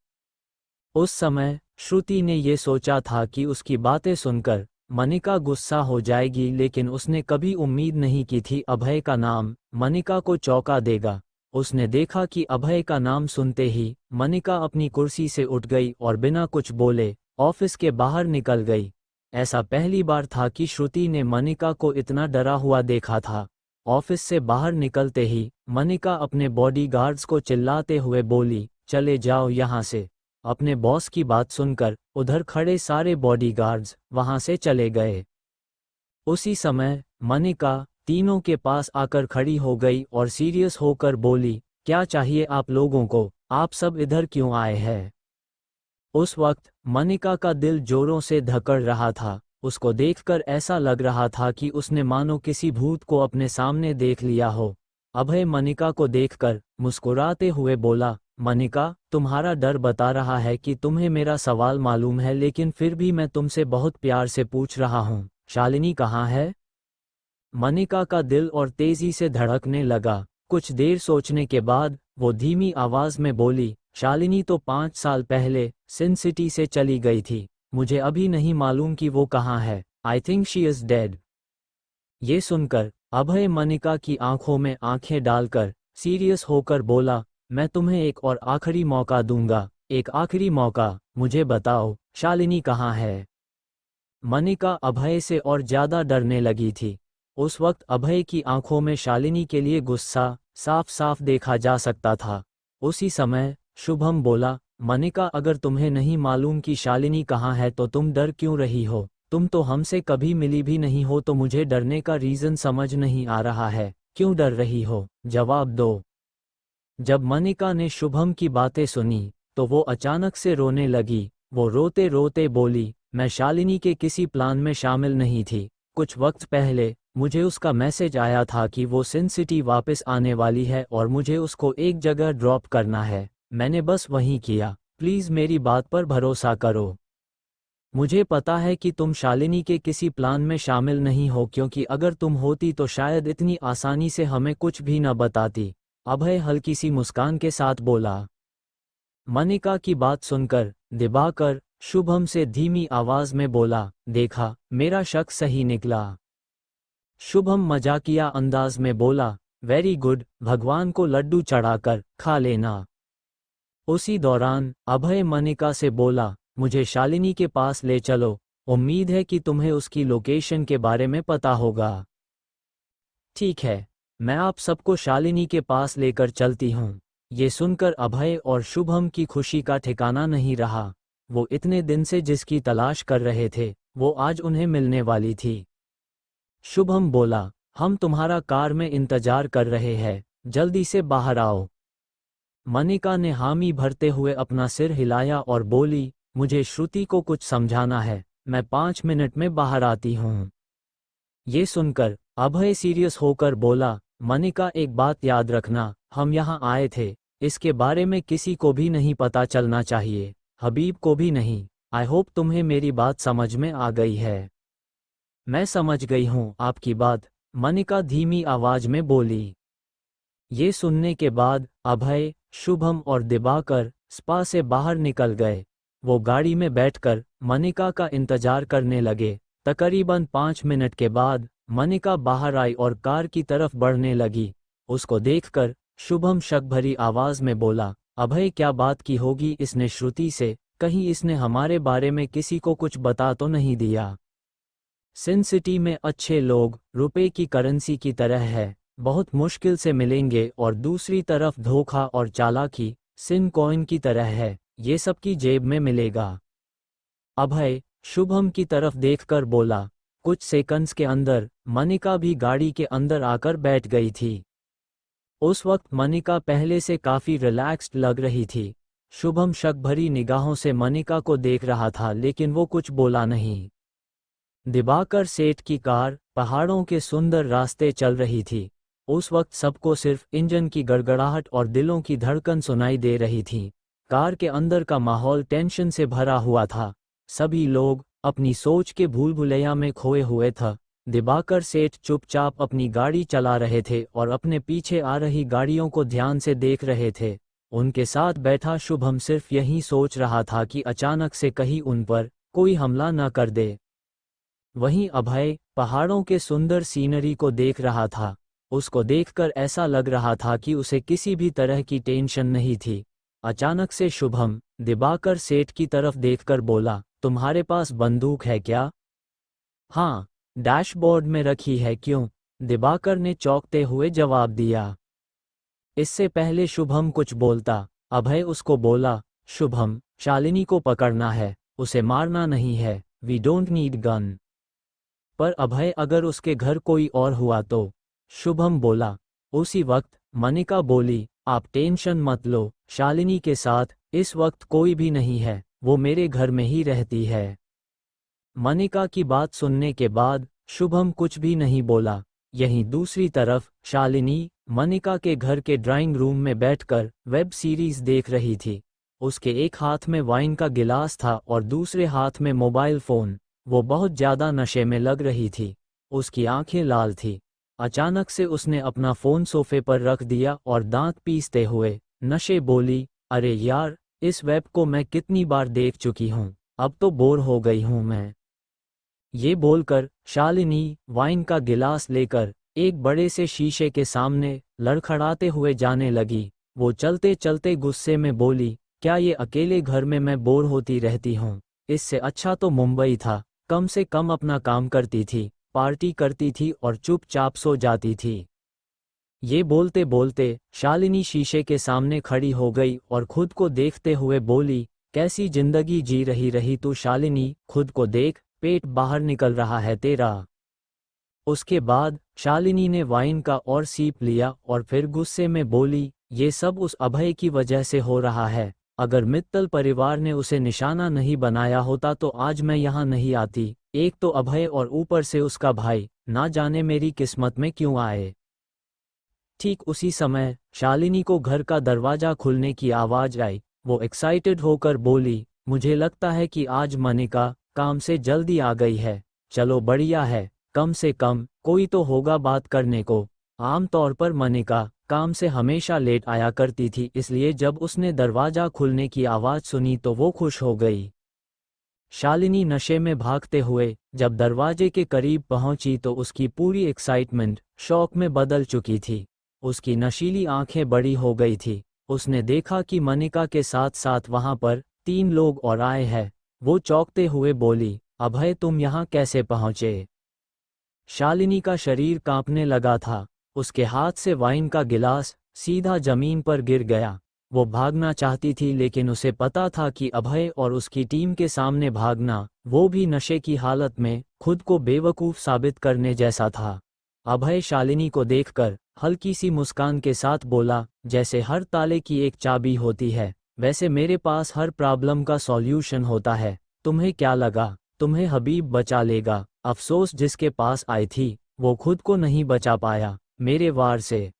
उस समय श्रुति ने ये सोचा था कि उसकी बातें सुनकर मनिका गुस्सा हो जाएगी, लेकिन उसने कभी उम्मीद नहीं की थी अभय का नाम मनिका को चौंका देगा। उसने देखा कि अभय का नाम सुनते ही मनिका अपनी कुर्सी से उठ गई और बिना कुछ बोले ऑफिस के बाहर निकल गई। ऐसा पहली बार था कि श्रुति ने मनिका को इतना डरा हुआ देखा था। ऑफिस से बाहर निकलते ही मनिका अपने बॉडीगार्ड्स को चिल्लाते हुए बोली, चले जाओ यहाँ से। अपने बॉस की बात सुनकर उधर खड़े सारे बॉडीगार्ड्स वहां से चले गए। उसी समय मनिका तीनों के पास आकर खड़ी हो गई और सीरियस होकर बोली, क्या चाहिए आप लोगों को, आप सब इधर क्यों आए हैं। उस वक्त मनिका का दिल जोरों से धड़क रहा था। उसको देखकर ऐसा लग रहा था कि उसने मानो किसी भूत को अपने सामने देख लिया हो। अभय मनिका को देखकर मुस्कुराते हुए बोला, मनिका तुम्हारा डर बता रहा है कि तुम्हें मेरा सवाल मालूम है, लेकिन फिर भी मैं तुमसे बहुत प्यार से पूछ रहा हूँ, शालिनी कहाँ है। मनिका का दिल और तेजी से धड़कने लगा। कुछ देर सोचने के बाद वो धीमी आवाज में बोली, शालिनी तो 5 साल पहले सिन सिटी से चली गई थी, मुझे अभी नहीं मालूम कि वो कहाँ है। I think she is dead. ये सुनकर अभय मनिका की आंखों में आंखें डालकर सीरियस होकर बोला, मैं तुम्हें एक और आखिरी मौका दूंगा, एक आखिरी मौका, मुझे बताओ शालिनी कहाँ है। मनिका अभय से और ज्यादा डरने लगी थी। उस वक्त अभय की आंखों में शालिनी के लिए गुस्सा साफ साफ देखा जा सकता था। उसी समय शुभम बोला, मनिका अगर तुम्हें नहीं मालूम कि शालिनी कहाँ है तो तुम डर क्यों रही हो, तुम तो हमसे कभी मिली भी नहीं हो, तो मुझे डरने का रीजन समझ नहीं आ रहा है, क्यों डर रही हो, जवाब दो। जब मनिका ने शुभम की बातें सुनी तो वो अचानक से रोने लगी। वो रोते रोते बोली, मैं शालिनी के किसी प्लान में शामिल नहीं थी। कुछ वक्त पहले मुझे उसका मैसेज आया था कि वो सिन सिटी वापस आने वाली है और मुझे उसको एक जगह ड्रॉप करना है, मैंने बस वहीं किया, प्लीज मेरी बात पर भरोसा करो। मुझे पता है कि तुम शालिनी के किसी प्लान में शामिल नहीं हो, क्योंकि अगर तुम होती तो शायद इतनी आसानी से हमें कुछ भी न बताती। अभय हल्की सी मुस्कान के साथ बोला। मनिका की बात सुनकर दिवाकर शुभम से धीमी आवाज में बोला, देखा मेरा शक सही निकला। शुभम मजाकिया अंदाज में बोला, वेरी गुड, भगवान को लड्डू चढ़ाकर खा लेना। उसी दौरान अभय मनिका से बोला, मुझे शालिनी के पास ले चलो, उम्मीद है कि तुम्हें उसकी लोकेशन के बारे में पता होगा। ठीक है, मैं आप सबको शालिनी के पास लेकर चलती हूँ। ये सुनकर अभय और शुभम की खुशी का ठिकाना नहीं रहा। वो इतने दिन से जिसकी तलाश कर रहे थे वो आज उन्हें मिलने वाली थी। शुभम बोला, हम तुम्हारा कार में इंतजार कर रहे हैं, जल्दी से बाहर आओ। मनिका ने हामी भरते हुए अपना सिर हिलाया और बोली, मुझे श्रुति को कुछ समझाना है, मैं 5 मिनट में बाहर आती हूँ। ये सुनकर अभय सीरियस होकर बोला, मनिका एक बात याद रखना, हम यहाँ आए थे, इसके बारे में किसी को भी नहीं पता चलना चाहिए, हबीब को भी नहीं। आई होप तुम्हें मेरी बात समझ में आ गई है। मैं समझ गई हूँ आपकी बात, मनिका धीमी आवाज में बोली। ये सुनने के बाद अभय, शुभम और दिवाकर स्पा से बाहर निकल गए। वो गाड़ी में बैठकर मनिका का इंतजार करने लगे। तकरीबन 5 मिनट के बाद मनिका बाहर आई और कार की तरफ बढ़ने लगी। उसको देखकर शुभम शक भरी आवाज में बोला, अभय क्या बात की होगी इसने श्रुति से, कहीं इसने हमारे बारे में किसी को कुछ बता तो नहीं दिया। सिन सिटी में अच्छे लोग रुपए की करेंसी की तरह है, बहुत मुश्किल से मिलेंगे, और दूसरी तरफ धोखा और चालाकी सिन कॉइन की तरह है, ये सबकी जेब में मिलेगा। अभय शुभम की तरफ देखकर बोला। कुछ सेकंड्स के अंदर मनिका भी गाड़ी के अंदर आकर बैठ गई थी। उस वक्त मनिका पहले से काफी रिलैक्स्ड लग रही थी। शुभम शक भरी निगाहों से मनिका को देख रहा था, लेकिन वो कुछ बोला नहीं। दिवाकर सेठ की कार पहाड़ों के सुंदर रास्ते चल रही थी। उस वक्त सबको सिर्फ इंजन की गड़गड़ाहट और दिलों की धड़कन सुनाई दे रही थी। कार के अंदर का माहौल टेंशन से भरा हुआ था। सभी लोग अपनी सोच के भूल भुलैया में खोए हुए थे। दिवाकर सेठ चुपचाप अपनी गाड़ी चला रहे थे और अपने पीछे आ रही गाड़ियों को ध्यान से देख रहे थे। उनके साथ बैठा शुभम सिर्फ यही सोच रहा था कि अचानक से कहीं उन पर कोई हमला न कर दे। वहीं अभय पहाड़ों के सुंदर सीनरी को देख रहा था। उसको देखकर ऐसा लग रहा था कि उसे किसी भी तरह की टेंशन नहीं थी। अचानक से शुभम दिवाकर सेठ की तरफ देखकर बोला, तुम्हारे पास बंदूक है क्या? हाँ, डैशबोर्ड में रखी है। क्यों? दिवाकर ने चौंकते हुए जवाब दिया। इससे पहले शुभम कुछ बोलता, अभय उसको बोला, शुभम, शालिनी को पकड़ना है, उसे मारना नहीं है। We don't need gun. पर अभय, अगर उसके घर कोई और हुआ तो? शुभम बोला। उसी वक्त मनिका बोली, आप टेंशन मत लो, शालिनी के साथ इस वक्त कोई भी नहीं है, वो मेरे घर में ही रहती है। मनिका की बात सुनने के बाद शुभम कुछ भी नहीं बोला। यहीं दूसरी तरफ शालिनी मनिका के घर के ड्राइंग रूम में बैठकर वेब सीरीज देख रही थी। उसके एक हाथ में वाइन का गिलास था और दूसरे हाथ में मोबाइल फोन। वो बहुत ज्यादा नशे में लग रही थी। उसकी आंखें लाल थी। अचानक से उसने अपना फोन सोफे पर रख दिया और दांत पीसते हुए नशे बोली, अरे यार, इस वेब को मैं कितनी बार देख चुकी हूँ, अब तो बोर हो गई हूँ मैं। ये बोलकर शालिनी वाइन का गिलास लेकर एक बड़े से शीशे के सामने लड़खड़ाते हुए जाने लगी। वो चलते चलते गुस्से में बोली, क्या ये अकेले घर में मैं बोर होती रहती हूँ? इससे अच्छा तो मुंबई था। कम से कम अपना काम करती थी, पार्टी करती थी और चुपचाप सो जाती थी। ये बोलते बोलते शालिनी शीशे के सामने खड़ी हो गई और खुद को देखते हुए बोली, कैसी जिंदगी जी रही तू शालिनी, खुद को देख, पेट बाहर निकल रहा है तेरा। उसके बाद शालिनी ने वाइन का और सीप लिया और फिर गुस्से में बोली, ये सब उस अभय की वजह से हो रहा है। अगर मित्तल परिवार ने उसे निशाना नहीं बनाया होता तो आज मैं यहाँ नहीं आती। एक तो अभय और ऊपर से उसका भाई, ना जाने मेरी किस्मत में क्यों आए। ठीक उसी समय शालिनी को घर का दरवाजा खुलने की आवाज आई। वो एक्साइटेड होकर बोली, मुझे लगता है कि आज मनिका काम से जल्दी आ गई है। चलो बढ़िया है, कम से कम कोई तो होगा बात करने को। आमतौर पर मनिका काम से हमेशा लेट आया करती थी, इसलिए जब उसने दरवाजा खुलने की आवाज सुनी तो वो खुश हो गई। शालिनी नशे में भागते हुए जब दरवाजे के करीब पहुंची तो उसकी पूरी एक्साइटमेंट शौक में बदल चुकी थी। उसकी नशीली आंखें बड़ी हो गई थी। उसने देखा कि मनिका के साथ साथ वहां पर 3 लोग और आए हैं। वो चौंकते हुए बोली, अभय तुम यहाँ कैसे पहुँचे? शालिनी का शरीर कांपने लगा था। उसके हाथ से वाइन का गिलास सीधा जमीन पर गिर गया। वो भागना चाहती थी, लेकिन उसे पता था कि अभय और उसकी टीम के सामने भागना, वो भी नशे की हालत में, खुद को बेवकूफ़ साबित करने जैसा था। अभय शालिनी को देखकर हल्की सी मुस्कान के साथ बोला, जैसे हर ताले की एक चाबी होती है, वैसे मेरे पास हर प्रॉब्लम का सॉल्यूशन होता है। तुम्हें क्या लगा तुम्हें हबीब बचा लेगा? अफसोस जिसके पास आई थी वो खुद को नहीं बचा पाया मेरे वार से।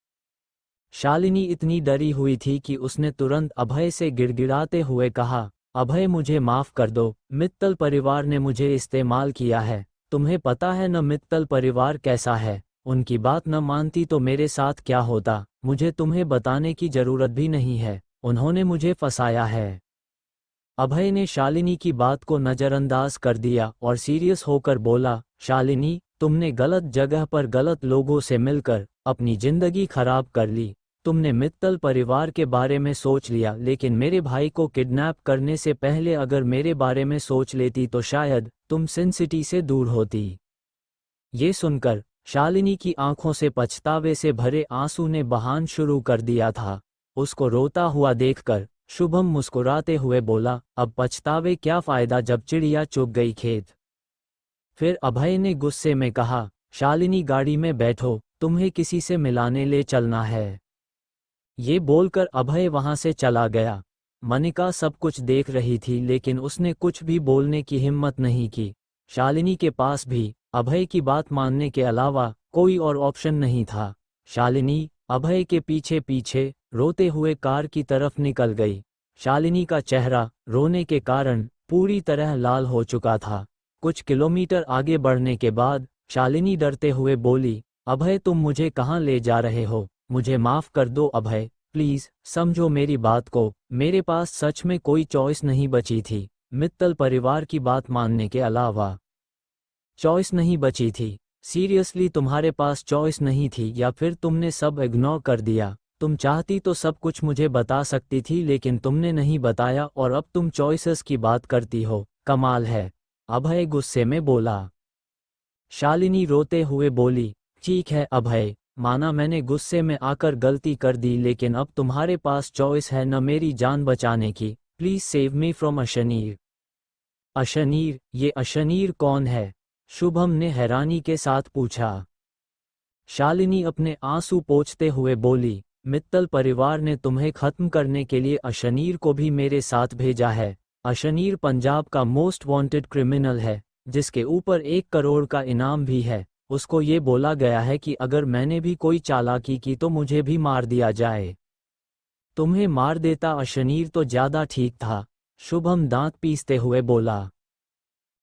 शालिनी इतनी डरी हुई थी कि उसने तुरंत अभय से गिड़गिड़ाते हुए कहा, अभय मुझे माफ कर दो, मित्तल परिवार ने मुझे इस्तेमाल किया है। तुम्हें पता है न मित्तल परिवार कैसा है। उनकी बात न मानती तो मेरे साथ क्या होता, मुझे तुम्हें बताने की जरूरत भी नहीं है। उन्होंने मुझे फंसाया है। अभय ने शालिनी की बात को नज़रअंदाज कर दिया और सीरियस होकर बोला, शालिनी, तुमने गलत जगह पर गलत लोगों से मिलकर अपनी जिंदगी खराब कर ली। तुमने मित्तल परिवार के बारे में सोच लिया, लेकिन मेरे भाई को किडनैप करने से पहले अगर मेरे बारे में सोच लेती तो शायद तुम सिन सिटी से दूर होती। ये सुनकर शालिनी की आंखों से पछतावे से भरे आंसू ने बहान शुरू कर दिया था। उसको रोता हुआ देखकर शुभम मुस्कुराते हुए बोला, अब पछतावे क्या फायदा जब चिड़िया चुग गई खेत। फिर अभय ने गुस्से में कहा, शालिनी गाड़ी में बैठो, तुम्हें किसी से मिलाने ले चलना है। ये बोलकर अभय वहां से चला गया। मनिका सब कुछ देख रही थी लेकिन उसने कुछ भी बोलने की हिम्मत नहीं की। शालिनी के पास भी अभय की बात मानने के अलावा कोई और ऑप्शन नहीं था। शालिनी अभय के पीछे पीछे रोते हुए कार की तरफ निकल गई। शालिनी का चेहरा रोने के कारण पूरी तरह लाल हो चुका था। कुछ किलोमीटर आगे बढ़ने के बाद शालिनी डरते हुए बोली, अभय तुम मुझे कहाँ ले जा रहे हो? मुझे माफ कर दो अभय, प्लीज समझो मेरी बात को। मेरे पास सच में कोई चॉइस नहीं बची थी। मित्तल परिवार की बात मानने के अलावा चॉइस नहीं बची थी। सीरियसली तुम्हारे पास चॉइस नहीं थी या फिर तुमने सब इग्नोर कर दिया? तुम चाहती तो सब कुछ मुझे बता सकती थी लेकिन तुमने नहीं बताया और अब तुम चॉइसेस की बात करती हो। कमाल है, अभय गुस्से में बोला। शालिनी रोते हुए बोली, ठीक है अभय, माना मैंने गुस्से में आकर गलती कर दी लेकिन अब तुम्हारे पास चॉइस है न मेरी जान बचाने की। Please save me from Ashneer. Ashneer? ये अशनीर कौन है? शुभम ने हैरानी के साथ पूछा। शालिनी अपने आंसू पोंछते हुए बोली, मित्तल परिवार ने तुम्हें खत्म करने के लिए अशनीर को भी मेरे साथ भेजा है। अशनीर पंजाब का मोस्ट वांटेड क्रिमिनल है जिसके ऊपर 1 करोड़ का इनाम भी है। उसको ये बोला गया है कि अगर मैंने भी कोई चालाकी की तो मुझे भी मार दिया जाए। तुम्हें मार देता अशनीर तो ज्यादा ठीक था, शुभम दांत पीसते हुए बोला।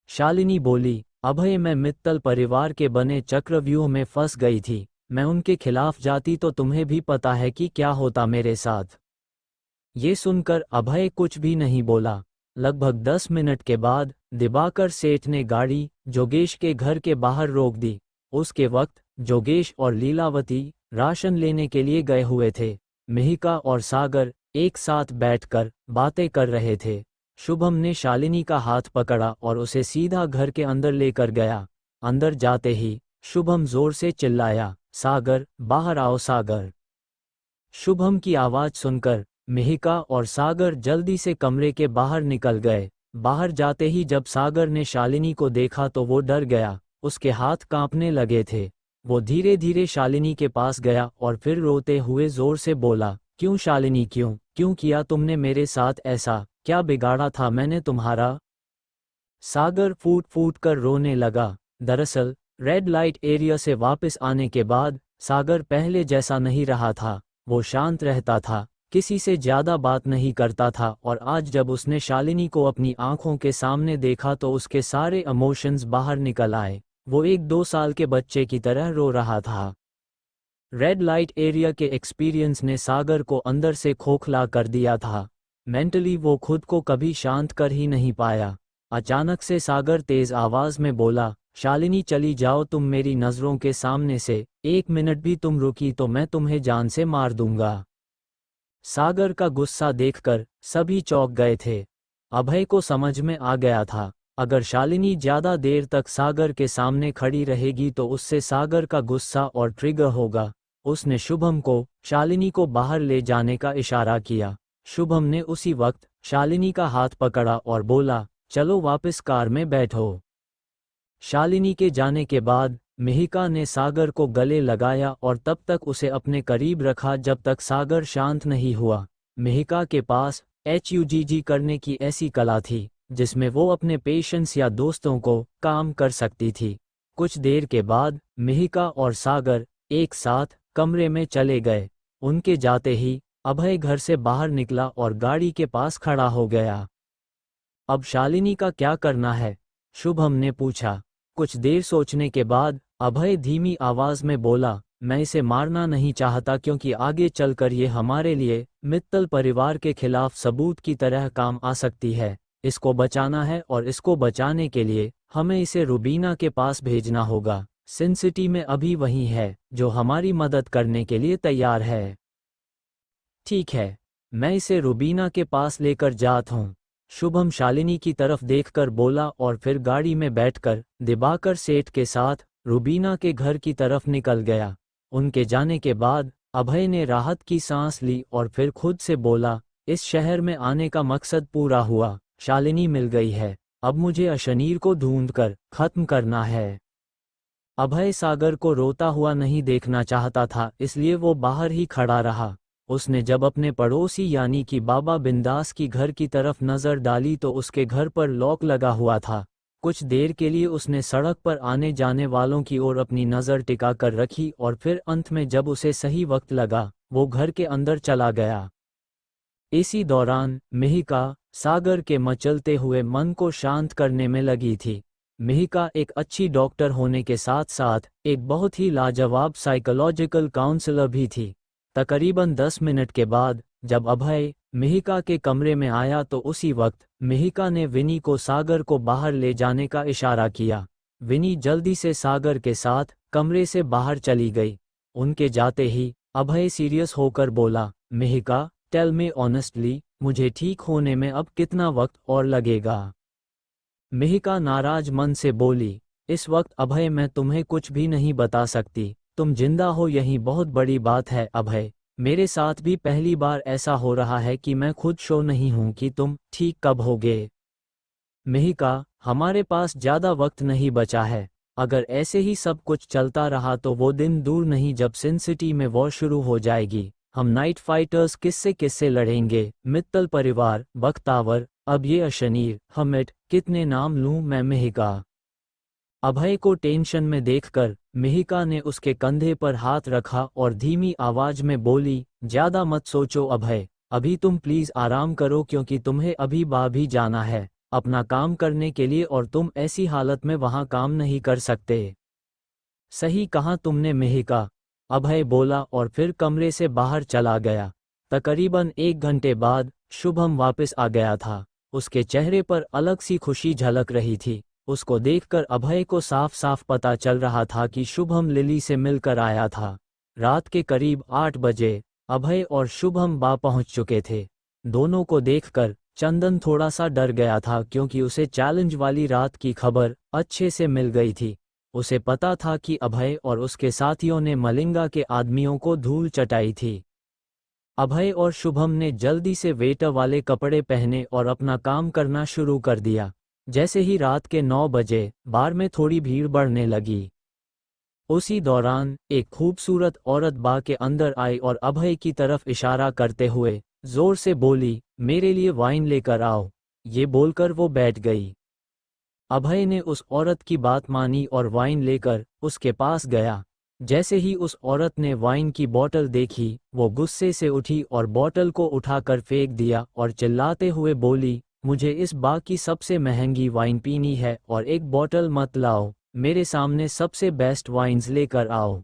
शालिनी बोली, अभय मैं मित्तल परिवार के बने चक्रव्यूह में फंस गई थी। मैं उनके खिलाफ जाती तो तुम्हें भी पता है कि क्या होता मेरे साथ। ये सुनकर अभय कुछ भी नहीं बोला। लगभग 10 मिनट के बाद दिबाकर सेठ ने गाड़ी जोगेश के घर के बाहर रोक दी। उसके वक्त जोगेश और लीलावती राशन लेने के लिए गए हुए थे। मिहिका और सागर एक साथ बैठकर बातें कर रहे थे। शुभम ने शालिनी का हाथ पकड़ा और उसे सीधा घर के अंदर लेकर गया। अंदर जाते ही शुभम जोर से चिल्लाया, सागर बाहर आओ सागर। शुभम की आवाज सुनकर मिहिका और सागर जल्दी से कमरे के बाहर निकल गए। बाहर जाते ही जब सागर ने शालिनी को देखा तो वो डर गया, उसके हाथ कांपने लगे थे। वो धीरे धीरे शालिनी के पास गया और फिर रोते हुए जोर से बोला, क्यों शालिनी, क्यों क्यों किया तुमने मेरे साथ ऐसा? क्या बिगाड़ा था मैंने तुम्हारा? सागर फूट फूट कर रोने लगा। दरअसल रेड लाइट एरिया से वापस आने के बाद सागर पहले जैसा नहीं रहा था। वो शांत रहता था, किसी से ज्यादा बात नहीं करता था और आज जब उसने शालिनी को अपनी आंखों के सामने देखा तो उसके सारे इमोशंस बाहर निकल आए। वो एक 2 साल के बच्चे की तरह रो रहा था। रेड लाइट एरिया के एक्सपीरियंस ने सागर को अंदर से खोखला कर दिया था। मेंटली वो खुद को कभी शांत कर ही नहीं पाया। अचानक से सागर तेज आवाज में बोला, शालिनी चली जाओ तुम मेरी नजरों के सामने से। 1 मिनट भी तुम रुकी तो मैं तुम्हें जान से मार दूंगा। सागर का गुस्सा देखकर सभी चौंक गए थे। अभय को समझ में आ गया था, अगर शालिनी ज्यादा देर तक सागर के सामने खड़ी रहेगी तो उससे सागर का गुस्सा और ट्रिगर होगा। उसने शुभम को शालिनी को बाहर ले जाने का इशारा किया। शुभम ने उसी वक्त शालिनी का हाथ पकड़ा और बोला, चलो वापस कार में बैठो। शालिनी के जाने के बाद मिहिका ने सागर को गले लगाया और तब तक उसे अपने करीब रखा जब तक सागर शांत नहीं हुआ। मिहिका के पास HUGG करने की ऐसी कला थी जिसमें वो अपने पेशेंट्स या दोस्तों को काम कर सकती थी। कुछ देर के बाद मिहिका और सागर एक साथ कमरे में चले गए। उनके जाते ही अभय घर से बाहर निकला और गाड़ी के पास खड़ा हो गया। अब शालिनी का क्या करना है? शुभम ने पूछा। कुछ देर सोचने के बाद अभय धीमी आवाज में बोला, मैं इसे मारना नहीं चाहता क्योंकि आगे चलकर ये हमारे लिए मित्तल परिवार के खिलाफ सबूत की तरह काम आ सकती है। इसको बचाना है और इसको बचाने के लिए हमें इसे रुबीना के पास भेजना होगा। सिन सिटी में अभी वही है जो हमारी मदद करने के लिए तैयार है। ठीक है, मैं इसे रुबीना के पास लेकर जात हूँ, शुभम शालिनी की तरफ देखकर बोला और फिर गाड़ी में बैठकर दिबाकर सेठ के साथ रुबीना के घर की तरफ निकल गया। उनके जाने के बाद अभय ने राहत की सांस ली और फिर खुद से बोला, इस शहर में आने का मकसद पूरा हुआ। शालिनी मिल गई है, अब मुझे अशनीर को ढूंढकर खत्म करना है। अभय सागर को रोता हुआ नहीं देखना चाहता था, इसलिए वो बाहर ही खड़ा रहा। उसने जब अपने पड़ोसी यानी कि बाबा बिंदास की घर की तरफ नज़र डाली तो उसके घर पर लॉक लगा हुआ था। कुछ देर के लिए उसने सड़क पर आने जाने वालों की ओर अपनी नज़र टिका कर रखी और फिर अंत में जब उसे सही वक्त लगा, वो घर के अंदर चला गया। इसी दौरान मिहिका सागर के मचलते हुए मन को शांत करने में लगी थी। मिहिका एक अच्छी डॉक्टर होने के साथ साथ एक बहुत ही लाजवाब साइकोलॉजिकल काउंसलर भी थी। तकरीबन 10 मिनट के बाद जब अभय मिहिका के कमरे में आया तो उसी वक्त मिहिका ने विनी को सागर को बाहर ले जाने का इशारा किया। विनी जल्दी से सागर के साथ कमरे से बाहर चली गई। उनके जाते ही अभय सीरियस होकर बोला, मिहिका, टेल मी ऑनेस्टली, मुझे ठीक होने में अब कितना वक्त और लगेगा? मिहिका नाराज मन से बोली, इस वक्त अभय मैं तुम्हें कुछ भी नहीं बता सकती। तुम जिंदा हो यही बहुत बड़ी बात है अभय। मेरे साथ भी पहली बार ऐसा हो रहा है कि मैं खुद श्योर नहीं हूं कि तुम ठीक कब होगे। मिहिका, हमारे पास ज्यादा वक्त नहीं बचा है। अगर ऐसे ही सब कुछ चलता रहा तो वो दिन दूर नहीं जब सिन सिटी में वॉर शुरू हो जाएगी। हम नाइट फाइटर्स किससे किससे लड़ेंगे? मित्तल परिवार, बख्तावर, अब ये अशनीर, हमिद, कितने नाम लूं मैं? मिहिका अभय को टेंशन में देखकर मिहिका ने उसके कंधे पर हाथ रखा और धीमी आवाज में बोली, ज्यादा मत सोचो अभय, अभी तुम प्लीज आराम करो क्योंकि तुम्हें अभी भी जाना है अपना काम करने के लिए और तुम ऐसी हालत में वहां काम नहीं कर सकते। सही कहा तुमने मिहिका, अभय बोला और फिर कमरे से बाहर चला गया। तकरीबन 1 घंटे बाद शुभम वापस आ गया था। उसके चेहरे पर अलग सी खुशी झलक रही थी। उसको देखकर अभय को साफ साफ पता चल रहा था कि शुभम लिली से मिलकर आया था। रात के करीब 8 बजे अभय और शुभम पहुंच चुके थे। दोनों को देखकर चंदन थोड़ा सा डर गया था क्योंकि उसे चैलेंज वाली रात की खबर अच्छे से मिल गई थी। उसे पता था कि अभय और उसके साथियों ने मलिंगा के आदमियों को धूल चटाई थी। अभय और शुभम ने जल्दी से वेटर वाले कपड़े पहने और अपना काम करना शुरू कर दिया। जैसे ही रात के 9 बजे बार में थोड़ी भीड़ बढ़ने लगी। उसी दौरान एक खूबसूरत औरत बार के अंदर आई और अभय की तरफ इशारा करते हुए जोर से बोली, मेरे लिए वाइन लेकर आओ। ये बोलकर वो बैठ गई। अभय ने उस औरत की बात मानी और वाइन लेकर उसके पास गया। जैसे ही उस औरत ने वाइन की बोतल देखी, वो गुस्से से उठी और बोतल को उठाकर फेंक दिया और चिल्लाते हुए बोली, मुझे इस बार की सबसे महंगी वाइन पीनी है और एक बोतल मत लाओ, मेरे सामने सबसे बेस्ट वाइन्स लेकर आओ।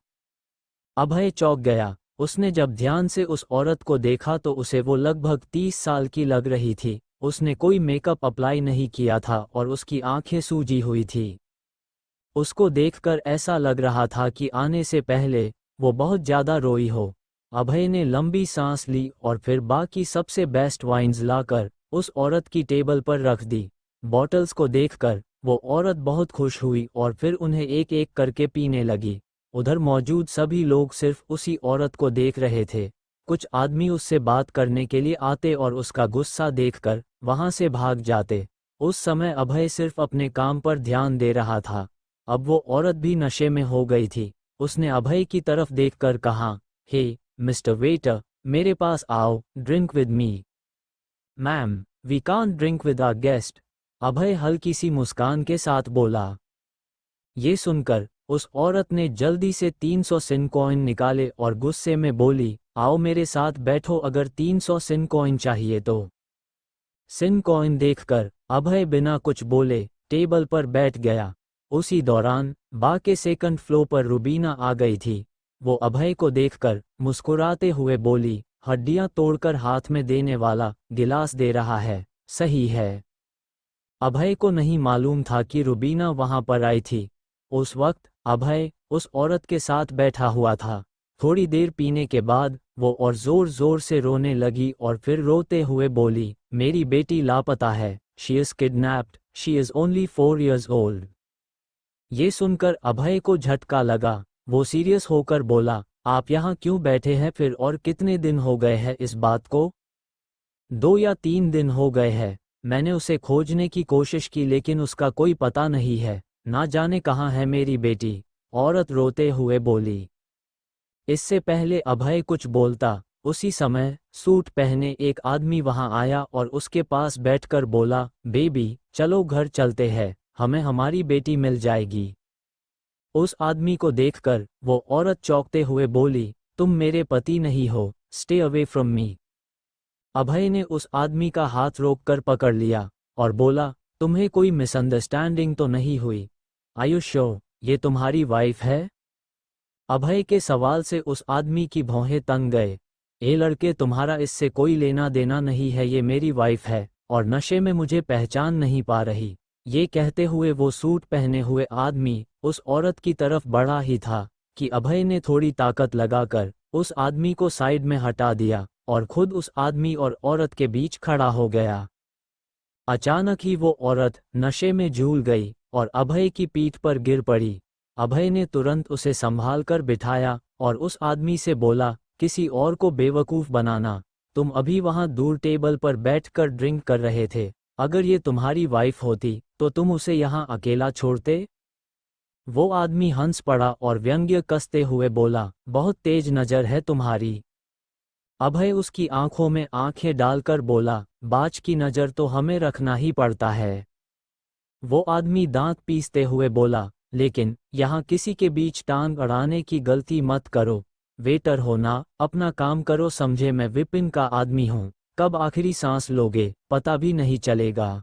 अभय चौंक गया। उसने जब ध्यान से उस औरत को देखा तो उसे वो लगभग 30 साल की लग रही थी। उसने कोई मेकअप अप्लाई नहीं किया था और उसकी आंखें सूजी हुई थी। उसको देखकर ऐसा लग रहा था कि आने से पहले वो बहुत ज्यादा रोई हो। अभय ने लंबी सांस ली और फिर बाकी सबसे बेस्ट वाइन्स लाकर उस औरत की टेबल पर रख दी। बॉटल्स को देखकर वो औरत बहुत खुश हुई और फिर उन्हें एक एक करके पीने लगी। उधर मौजूद सभी लोग सिर्फ उसी औरत को देख रहे थे। कुछ आदमी उससे बात करने के लिए आते और उसका गुस्सा देखकर वहां से भाग जाते। उस समय अभय सिर्फ अपने काम पर ध्यान दे रहा था। अब वो औरत भी नशे में हो गई थी। उसने अभय की तरफ देखकर कहा, हे मिस्टर वेटर, मेरे पास आओ, drink with me. Ma'am, we can't drink with our guest. Abhay हल्की सी मुस्कान के साथ बोला। ये सुनकर उस औरत ने जल्दी से 300 सिन कॉइन निकाले और गुस्से में बोली, आओ मेरे साथ बैठो अगर 300 सिन कॉइन चाहिए तो। सिन कॉइन देखकर अभय बिना कुछ बोले टेबल पर बैठ गया। उसी दौरान बार के सेकंड फ्लोर पर रुबीना आ गई थी। वो अभय को देखकर मुस्कुराते हुए बोली, हड्डियां तोड़कर हाथ में देने वाला गिलास दे रहा है, सही है। अभय को नहीं मालूम था कि रुबीना वहां पर आई थी। उस वक्त अभय उस औरत के साथ बैठा हुआ था। थोड़ी देर पीने के बाद वो और जोर जोर से रोने लगी और फिर रोते हुए बोली, मेरी बेटी लापता है, she is kidnapped, she is only 4 years old। ये सुनकर अभय को झटका लगा। वो सीरियस होकर बोला, आप यहाँ क्यों बैठे हैं फिर और कितने दिन हो गए हैं इस बात को? 2 या 3 दिन हो गए हैं। मैंने उसे खोजने की कोशिश की लेकिन उसका कोई पता नहीं है, ना जाने कहाँ है मेरी बेटी। औरत रोते हुए बोली। इससे पहले अभय कुछ बोलता, उसी समय सूट पहने एक आदमी वहां आया और उसके पास बैठकर बोला, बेबी चलो घर चलते हैं, हमें हमारी बेटी मिल जाएगी। उस आदमी को देखकर वो औरत चौंकते हुए बोली, तुम मेरे पति नहीं हो, स्टे अवे फ्रॉम मी। अभय ने उस आदमी का हाथ रोककर पकड़ लिया और बोला, तुम्हें कोई मिसअंडरस्टैंडिंग तो नहीं हुई? आर यू श्योर ये तुम्हारी वाइफ है? अभय के सवाल से उस आदमी की भौहें तंग गए। ए लड़के, तुम्हारा इससे कोई लेना देना नहीं है, ये मेरी वाइफ है और नशे में मुझे पहचान नहीं पा रही। ये कहते हुए वो सूट पहने हुए आदमी उस औरत की तरफ बढ़ा ही था कि अभय ने थोड़ी ताकत लगाकर उस आदमी को साइड में हटा दिया और खुद उस आदमी और औरत के बीच खड़ा हो गया। अचानक ही वो औरत नशे में झूल गई और अभय की पीठ पर गिर पड़ी। अभय ने तुरंत उसे संभाल कर बिठाया और उस आदमी से बोला, किसी और को बेवकूफ़ बनाना, तुम अभी वहां दूर टेबल पर बैठकर ड्रिंक कर रहे थे। अगर ये तुम्हारी वाइफ होती तो तुम उसे यहाँ अकेला छोड़ते? वो आदमी हंस पड़ा और व्यंग्य कसते हुए बोला, बहुत तेज नज़र है तुम्हारी। अभय उसकी आंखों में आंखें डालकर बोला, बाज की नज़र तो हमें रखना ही पड़ता है। वो आदमी दांत पीसते हुए बोला, लेकिन यहाँ किसी के बीच टांग अड़ाने की गलती मत करो। वेटर हो ना, अपना काम करो समझे। मैं विपिन का आदमी हूँ, कब आखिरी सांस लोगे पता भी नहीं चलेगा।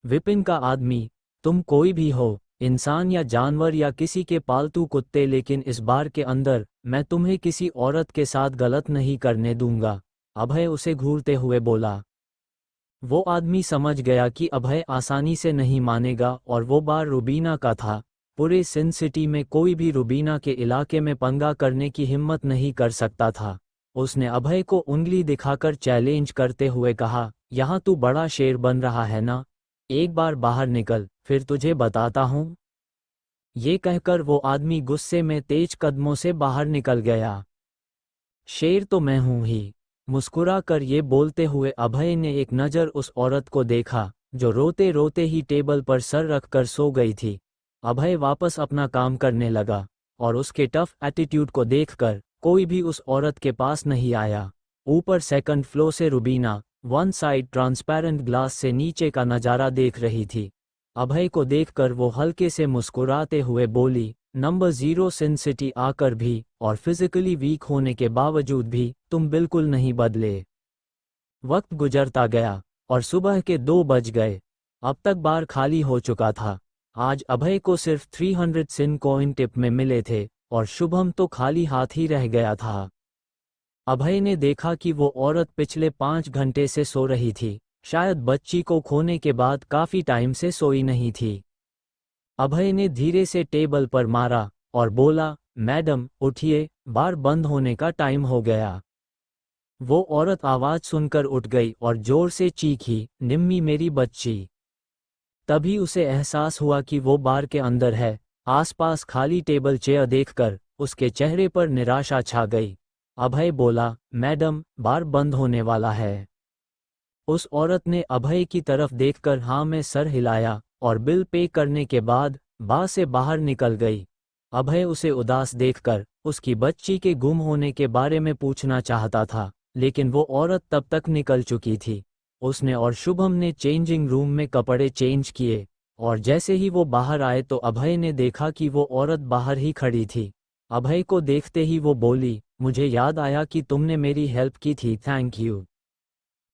विपिन का आदमी, तुम कोई भी हो, इंसान या जानवर या किसी के पालतू कुत्ते, लेकिन इस बार के अंदर मैं तुम्हें किसी औरत के साथ गलत नहीं करने दूंगा। अभय उसे घूरते हुए बोला। वो आदमी समझ गया कि अभय आसानी से नहीं मानेगा और वो बार रुबीना का था। पूरे सिन सिटी में कोई भी रुबीना के इलाके में पंगा करने की हिम्मत नहीं कर सकता था। उसने अभय को उंगली दिखाकर चैलेंज करते हुए कहा, यहाँ तू बड़ा शेर बन रहा है ना, एक बार बाहर निकल, फिर तुझे बताता हूँ। ये कहकर वो आदमी गुस्से में तेज कदमों से बाहर निकल गया। शेर तो मैं हूं ही, मुस्कुरा कर ये बोलते हुए अभय ने एक नज़र उस औरत को देखा जो रोते रोते ही टेबल पर सर रखकर सो गई थी। अभय वापस अपना काम करने लगा और उसके टफ एटीट्यूड को देखकर कोई भी उस औरत के पास नहीं आया। ऊपर सेकंड फ्लोर से Rubina one side transparent glass से नीचे का नज़ारा देख रही थी। अभय को देखकर वो हल्के से मुस्कुराते हुए बोली, नंबर 0 सिन सिटी आकर भी और फिजिकली वीक होने के बावजूद भी तुम बिल्कुल नहीं बदले। वक्त गुजरता गया और सुबह के 2 बज गए। अब तक बार खाली हो चुका था। आज अभय को सिर्फ 300 सिन कॉइन टिप में मिले थे और शुभम तो खाली हाथ ही रह गया था। अभय ने देखा कि वो औरत पिछले 5 घंटे से सो रही थी, शायद बच्ची को खोने के बाद काफी टाइम से सोई नहीं थी। अभय ने धीरे से टेबल पर मारा और बोला, मैडम उठिए, बार बंद होने का टाइम हो गया। वो औरत आवाज सुनकर उठ गई और जोर से चीखी, निम्मी मेरी बच्ची। तभी उसे एहसास हुआ कि वो बार के अंदर है। आसपास खाली टेबल चेयर देखकर उसके चेहरे पर निराशा छा गई। अभय बोला, मैडम बार बंद होने वाला है। उस औरत ने अभय की तरफ देखकर हाँ में सर हिलाया और बिल पे करने के बाद बार से बाहर निकल गई। अभय उसे उदास देखकर उसकी बच्ची के गुम होने के बारे में पूछना चाहता था, लेकिन वो औरत तब तक निकल चुकी थी। उसने और शुभम ने चेंजिंग रूम में कपड़े चेंज किए और जैसे ही वो बाहर आए तो अभय ने देखा कि वो औरत बाहर ही खड़ी थी। अभय को देखते ही वो बोली, मुझे याद आया कि तुमने मेरी हेल्प की थी, थैंक यू।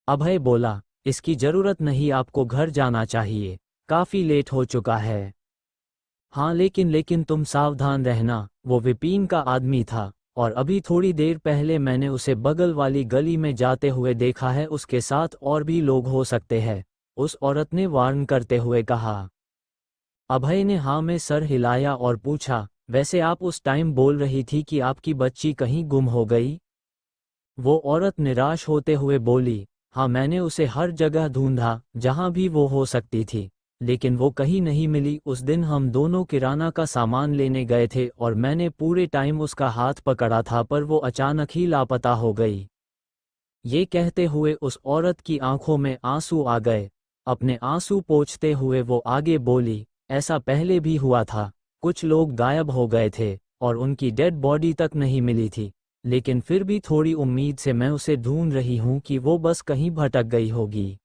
अभय बोला, इसकी जरूरत नहीं, आपको घर जाना चाहिए, काफी लेट हो चुका है। हाँ लेकिन तुम सावधान रहना, वो विपिन का आदमी था और अभी थोड़ी देर पहले मैंने उसे बगल वाली गली में जाते हुए देखा है, उसके साथ और भी लोग हो सकते हैं, उस औरत ने वार्न करते हुए कहा। अभय ने हाँ में सर हिलाया और पूछा, वैसे आप उस टाइम बोल रही थी कि आपकी बच्ची कहीं गुम हो गई? वो औरत निराश होते हुए बोली, हाँ मैंने उसे हर जगह ढूंढा जहां भी वो हो सकती थी, लेकिन वो कहीं नहीं मिली। उस दिन हम दोनों किराना का सामान लेने गए थे और मैंने पूरे टाइम उसका हाथ पकड़ा था, पर वो अचानक ही लापता हो गई। ये कहते हुए उस औरत की आंखों में आंसू आ गए। अपने आंसू पोंछते हुए वो आगे बोली, ऐसा पहले भी हुआ था, कुछ लोग गायब हो गए थे और उनकी डेड बॉडी तक नहीं मिली थी। लेकिन फिर भी थोड़ी उम्मीद से मैं उसे ढूंढ रही हूं कि वो बस कहीं भटक गई होगी।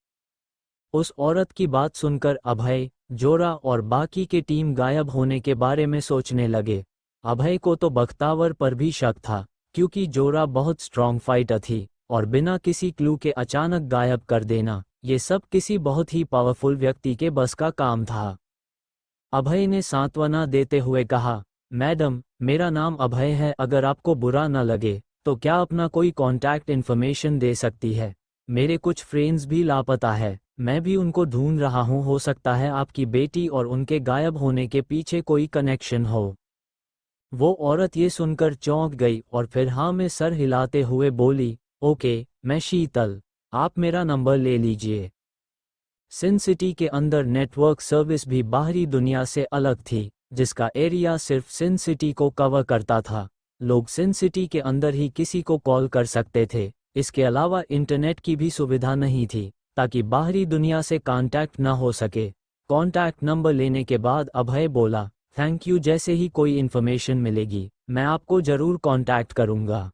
उस औरत की बात सुनकर अभय, जोरा और बाकी के टीम गायब होने के बारे में सोचने लगे। अभय को तो बख्तावर पर भी शक था, क्योंकि जोरा बहुत स्ट्रॉन्ग फाइटर थी और बिना किसी क्लू के अचानक गायब कर देना, ये सब किसी बहुत ही पावरफुल व्यक्ति के बस का काम था। अभय ने सांत्वना देते हुए कहा, मैडम, मेरा नाम अभय है, अगर आपको बुरा न लगे तो क्या अपना कोई कॉन्टैक्ट इन्फॉर्मेशन दे सकती है? मेरे कुछ फ्रेंड्स भी लापता है, मैं भी उनको ढूंढ रहा हूँ, हो सकता है आपकी बेटी और उनके गायब होने के पीछे कोई कनेक्शन हो। वो औरत ये सुनकर चौंक गई और फिर हाँ में सर हिलाते हुए बोली, ओके, मैं शीतल, आप मेरा नंबर ले लीजिए। सिन सिटी के अंदर नेटवर्क सर्विस भी बाहरी दुनिया से अलग थी, जिसका एरिया सिर्फ सिन सिटी को कवर करता था। लोग सिन सिटी के अंदर ही किसी को कॉल कर सकते थे, इसके अलावा इंटरनेट की भी सुविधा नहीं थी, ताकि बाहरी दुनिया से कांटेक्ट न हो सके। कॉन्टैक्ट नंबर लेने के बाद अभय बोला, थैंक यू, जैसे ही कोई इन्फॉर्मेशन मिलेगी मैं आपको जरूर कांटेक्ट करूंगा।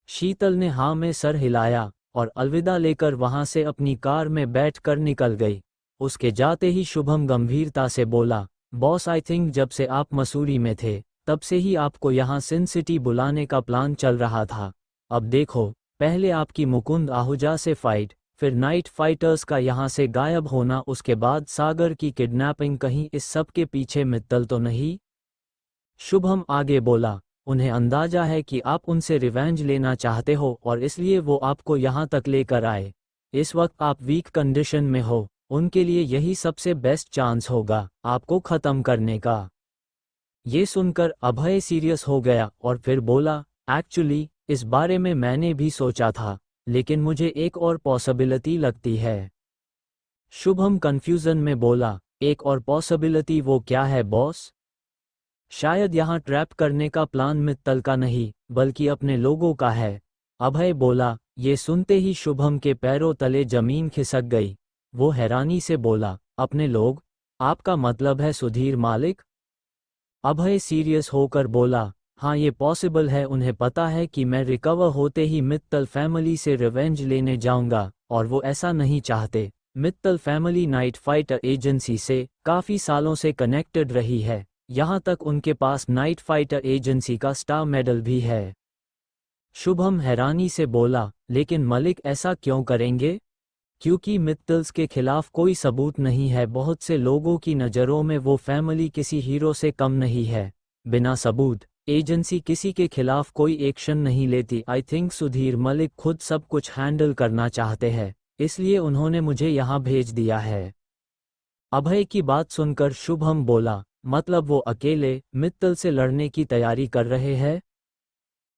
शीतल ने हाँ में सर हिलाया और अलविदा लेकर वहां से अपनी कार में बैठकर निकल गई। उसके जाते ही शुभम गंभीरता से बोला, बॉस, आई थिंक जब से आप मसूरी में थे तब से ही आपको यहाँ सिन सिटी बुलाने का प्लान चल रहा था। अब देखो, पहले आपकी मुकुंद आहूजा से फाइट, फिर नाइट फाइटर्स का यहाँ से गायब होना, उसके बाद सागर की किडनैपिंग, कहीं इस सब के पीछे मित्तल तो नहीं? शुभम आगे बोला, उन्हें अंदाजा है कि आप उनसे रिवेंज लेना चाहते हो और इसलिए वो आपको यहाँ तक लेकर आए। इस वक्त आप वीक कंडीशन में हो, उनके लिए यही सबसे बेस्ट चांस होगा आपको खत्म करने का। ये सुनकर अभय सीरियस हो गया और फिर बोला, एक्चुअली इस बारे में मैंने भी सोचा था, लेकिन मुझे एक और पॉसिबिलिटी लगती है। शुभम कंफ्यूजन में बोला, एक और पॉसिबिलिटी, वो क्या है बॉस? शायद यहाँ ट्रैप करने का प्लान मित्तल का नहीं, बल्कि अपने लोगों का है। अभय बोला। ये सुनते ही शुभम के पैरों तले जमीन खिसक गई। वो हैरानी से बोला, अपने लोग? आपका मतलब है सुधीर मालिक? अभय सीरियस होकर बोला, हाँ, ये पॉसिबल है। उन्हें पता है कि मैं रिकवर होते ही मित्तल फैमिली से रिवेंज लेने जाऊंगा और वो ऐसा नहीं चाहते। Mittal family night fighter agency से काफी सालों से कनेक्टेड रही है, यहाँ तक उनके पास नाइट फाइटर एजेंसी का स्टार मेडल भी है। शुभम हैरानी से बोला, लेकिन मलिक ऐसा क्यों करेंगे? क्योंकि मित्तल्स के खिलाफ कोई सबूत नहीं है। बहुत से लोगों की नज़रों में वो फैमिली किसी हीरो से कम नहीं है। बिना सबूत एजेंसी किसी के खिलाफ कोई एक्शन नहीं लेती। आई थिंक सुधीर मलिक खुद सब कुछ हैंडल करना चाहते हैं, इसलिए उन्होंने मुझे यहाँ भेज दिया है। अभय की बात सुनकर शुभम बोला, मतलब वो अकेले मित्तल से लड़ने की तैयारी कर रहे हैं?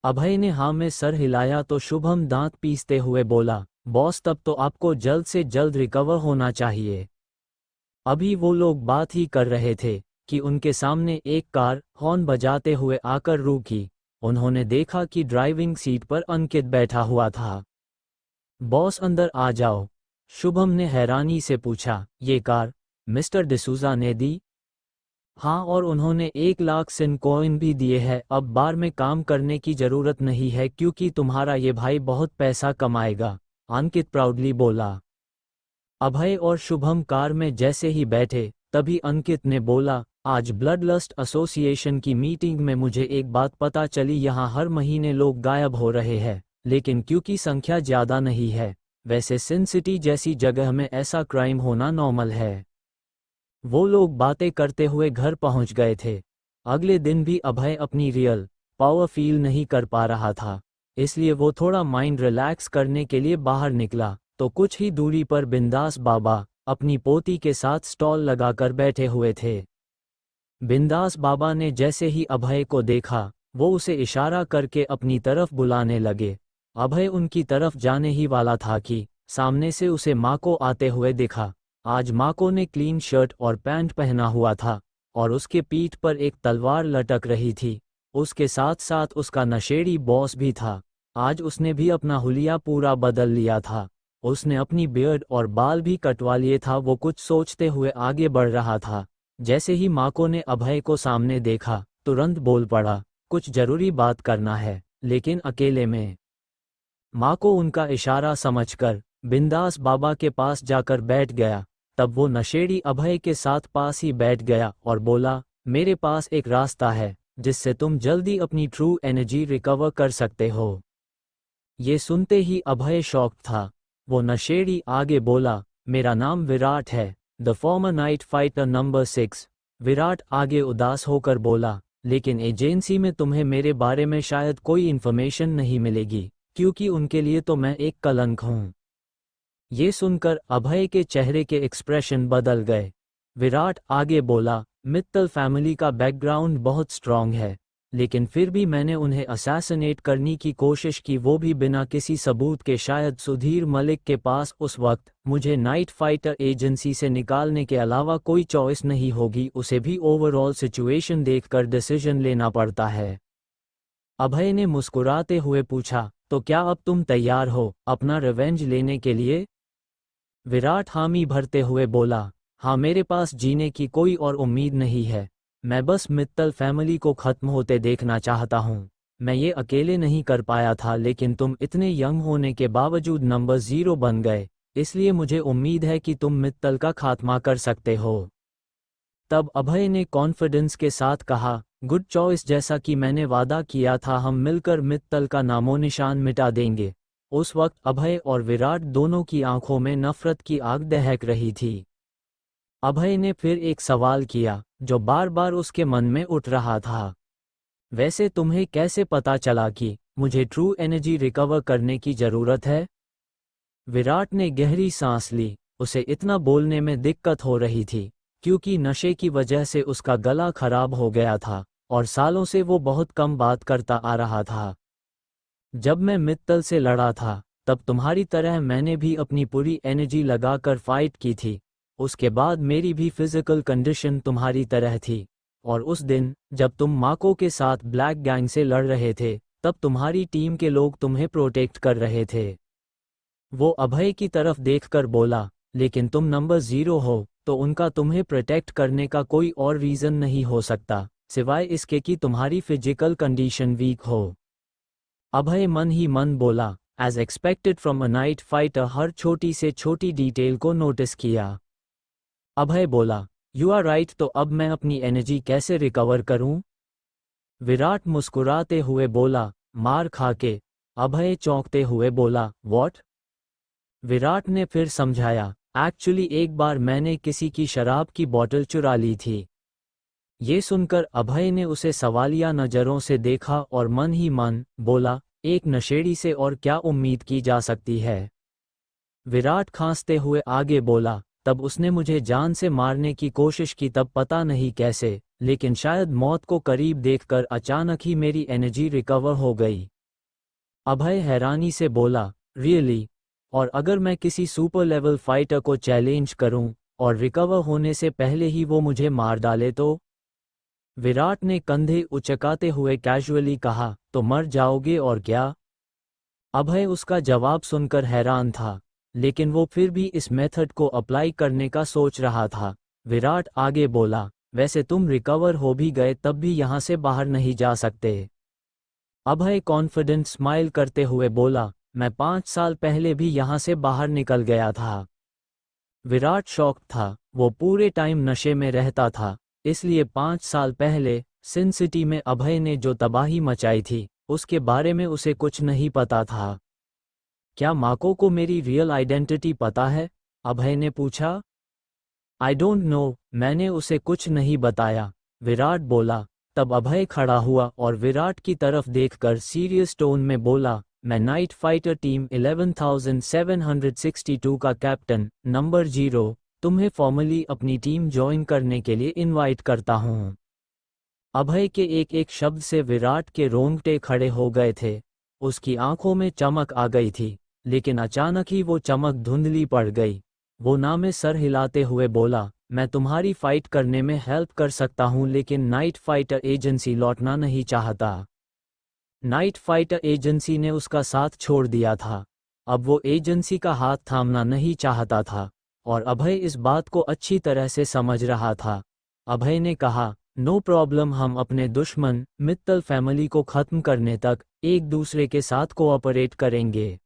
अभय ने हाँ में सर हिलाया तो शुभम दांत पीसते हुए बोला, बॉस, तब तो आपको जल्द से जल्द रिकवर होना चाहिए। अभी वो लोग बात ही कर रहे थे कि उनके सामने एक कार हॉर्न बजाते हुए आकर रुकी। उन्होंने देखा कि ड्राइविंग सीट पर अंकित बैठा हुआ था। बॉस, अंदर आ जाओ, शुभम ने हैरानी से पूछा। ये कार मिस्टर डिसूजा ने दी? हाँ, और उन्होंने 1 लाख सिन कॉइन भी दिए हैं। अब बार में काम करने की जरूरत नहीं है, क्योंकि तुम्हारा ये भाई बहुत पैसा कमाएगा, अंकित प्राउडली बोला। अभय और शुभम कार में जैसे ही बैठे तभी अंकित ने बोला, आज ब्लड लस्ट एसोसिएशन की मीटिंग में मुझे एक बात पता चली। यहाँ हर महीने लोग गायब हो रहे हैं, लेकिन क्योंकि संख्या ज्यादा नहीं है। वैसे सिन सिटी जैसी जगह में ऐसा क्राइम होना नॉर्मल है। वो लोग बातें करते हुए घर पहुंच गए थे। अगले दिन भी अभय अपनी रियल पावर फील नहीं कर पा रहा था, इसलिए वो थोड़ा माइंड रिलैक्स करने के लिए बाहर निकला तो कुछ ही दूरी पर बिंदास बाबा अपनी पोती के साथ स्टॉल लगाकर बैठे हुए थे। बिंदास बाबा ने जैसे ही अभय को देखा, वो उसे इशारा करके अपनी तरफ बुलाने लगे। अभय उनकी तरफ जाने ही वाला था कि सामने से उसे माको आते हुए दिखा। आज माको ने क्लीन शर्ट और पैंट पहना हुआ था और उसके पीठ पर एक तलवार लटक रही थी। उसके साथ साथ उसका नशेड़ी बॉस भी था। आज उसने भी अपना हुलिया पूरा बदल लिया था। उसने अपनी बियर्ड और बाल भी कटवा लिए था। वो कुछ सोचते हुए आगे बढ़ रहा था। जैसे ही माको ने अभय को सामने देखा, तुरंत बोल पड़ा, कुछ जरूरी बात करना है। लेकिन अकेले में। माँ को उनका इशारा समझकर बिंदास बाबा के पास जाकर बैठ गया। तब वो नशेड़ी अभय के साथ पास ही बैठ गया और बोला, मेरे पास एक रास्ता है जिससे तुम जल्दी अपनी ट्रू एनर्जी रिकवर कर सकते हो। ये सुनते ही अभय शॉक था। वो नशेड़ी आगे बोला, मेरा नाम विराट है, the former night fighter number 6। Virat आगे उदास होकर बोला, लेकिन एजेंसी में तुम्हें मेरे बारे में शायद कोई इन्फॉर्मेशन नहीं मिलेगी, क्योंकि उनके लिए तो मैं एक कलंक हूँ। ये सुनकर अभय के चेहरे के एक्सप्रेशन बदल गए। विराट आगे बोला, मित्तल फैमिली का बैकग्राउंड बहुत स्ट्रांग है, लेकिन फिर भी मैंने उन्हें असैसिनेट करने की कोशिश की, वो भी बिना किसी सबूत के। शायद सुधीर मलिक के पास उस वक्त मुझे नाइट फाइटर एजेंसी से निकालने के अलावा कोई चॉइस नहीं होगी, उसे भी ओवरऑल सिचुएशन देखकर डिसीजन लेना पड़ता है। अभय ने मुस्कुराते हुए पूछा, तो क्या अब तुम तैयार हो अपना रिवेंज लेने के लिए? विराट हामी भरते हुए बोला, हाँ, मेरे पास जीने की कोई और उम्मीद नहीं है, मैं बस मित्तल फैमिली को खत्म होते देखना चाहता हूँ। मैं ये अकेले नहीं कर पाया था, लेकिन तुम इतने यंग होने के बावजूद नंबर 0 बन गए, इसलिए मुझे उम्मीद है कि तुम मित्तल का खात्मा कर सकते हो। तब अभय ने कॉन्फिडेंस के साथ कहा, गुड चॉइस, जैसा कि मैंने वादा किया था, हम मिलकर मित्तल का नामो निशान मिटा देंगे। उस वक्त अभय और विराट दोनों की आंखों में नफरत की आग दहक रही थी। अभय ने फिर एक सवाल किया जो बार बार उसके मन में उठ रहा था, वैसे तुम्हें कैसे पता चला कि मुझे ट्रू एनर्जी रिकवर करने की जरूरत है? विराट ने गहरी सांस ली। उसे इतना बोलने में दिक्कत हो रही थी क्योंकि नशे की वजह से उसका गला खराब हो गया था और सालों से वो बहुत कम बात करता आ रहा था। जब मैं मित्तल से लड़ा था तब तुम्हारी तरह मैंने भी अपनी पूरी एनर्जी लगाकर फाइट की थी। उसके बाद मेरी भी फिजिकल कंडीशन तुम्हारी तरह थी, और उस दिन जब तुम माको के साथ ब्लैक गैंग से लड़ रहे थे तब तुम्हारी टीम के लोग तुम्हें प्रोटेक्ट कर रहे थे। वो अभय की तरफ देखकर बोला, लेकिन तुम नंबर 0 हो तो उनका तुम्हें प्रोटेक्ट करने का कोई और रीज़न नहीं हो सकता सिवाय इसके कि तुम्हारी फिजिकल कंडीशन वीक हो। अभय मन ही मन बोला, as expected from a night fighter, हर छोटी से छोटी डिटेल को नोटिस किया। अभय बोला, यू आर राइट, तो अब मैं अपनी एनर्जी कैसे रिकवर करूं? विराट मुस्कुराते हुए बोला, मार खा के। अभय चौंकते हुए बोला, व्हाट? विराट ने फिर समझाया, एक्चुअली एक बार मैंने किसी की शराब की बोतल चुरा ली थी। ये सुनकर अभय ने उसे सवालिया नज़रों से देखा और मन ही मन बोला, एक नशेड़ी से और क्या उम्मीद की जा सकती है? विराट खांसते हुए आगे बोला, तब उसने मुझे जान से मारने की कोशिश की, तब पता नहीं कैसे, लेकिन शायद मौत को करीब देखकर अचानक ही मेरी एनर्जी रिकवर हो गई। अभय हैरानी से बोला, रियली? और अगर मैं किसी सुपर लेवल फाइटर को चैलेंज करूं और रिकवर होने से पहले ही वो मुझे मार डाले तो? विराट ने कंधे उचकाते हुए कैजुअली कहा, तो मर जाओगे और क्या? अभय उसका जवाब सुनकर हैरान था, लेकिन वो फिर भी इस मेथड को अप्लाई करने का सोच रहा था। विराट आगे बोला, वैसे तुम रिकवर हो भी गए तब भी यहाँ से बाहर नहीं जा सकते। अभय कॉन्फिडेंट स्माइल करते हुए बोला, मैं 5 साल पहले भी यहाँ से बाहर निकल गया था। विराट शॉक था, वो पूरे टाइम नशे में रहता था, इसलिए 5 साल पहले सिन सिटी में अभय ने जो तबाही मचाई थी उसके बारे में उसे कुछ नहीं पता था। क्या माको को मेरी रियल आइडेंटिटी पता है? अभय ने पूछा। आई डोंट नो, मैंने उसे कुछ नहीं बताया, विराट बोला। तब अभय खड़ा हुआ और विराट की तरफ देखकर सीरियस टोन में बोला, मैं नाइट फाइटर टीम 11762 का कैप्टन नंबर 0 तुम्हें फॉर्मली अपनी टीम ज्वाइन करने के लिए इनवाइट करता हूँ। अभय के एक एक शब्द से विराट के रोंगटे खड़े हो गए थे। उसकी आंखों में चमक आ गई थी, लेकिन अचानक ही वो चमक धुंधली पड़ गई। वो ना में सर हिलाते हुए बोला, मैं तुम्हारी फाइट करने में हेल्प कर सकता हूँ, लेकिन नाइट फाइटर एजेंसी लौटना नहीं चाहता। नाइट फाइटर एजेंसी ने उसका साथ छोड़ दिया था, अब वो एजेंसी का हाथ थामना नहीं चाहता था, और अभय इस बात को अच्छी तरह से समझ रहा था। अभय ने कहा, नो प्रॉब्लम, हम अपने दुश्मन मित्तल फैमिली को खत्म करने तक एक दूसरे के साथ कोऑपरेट करेंगे।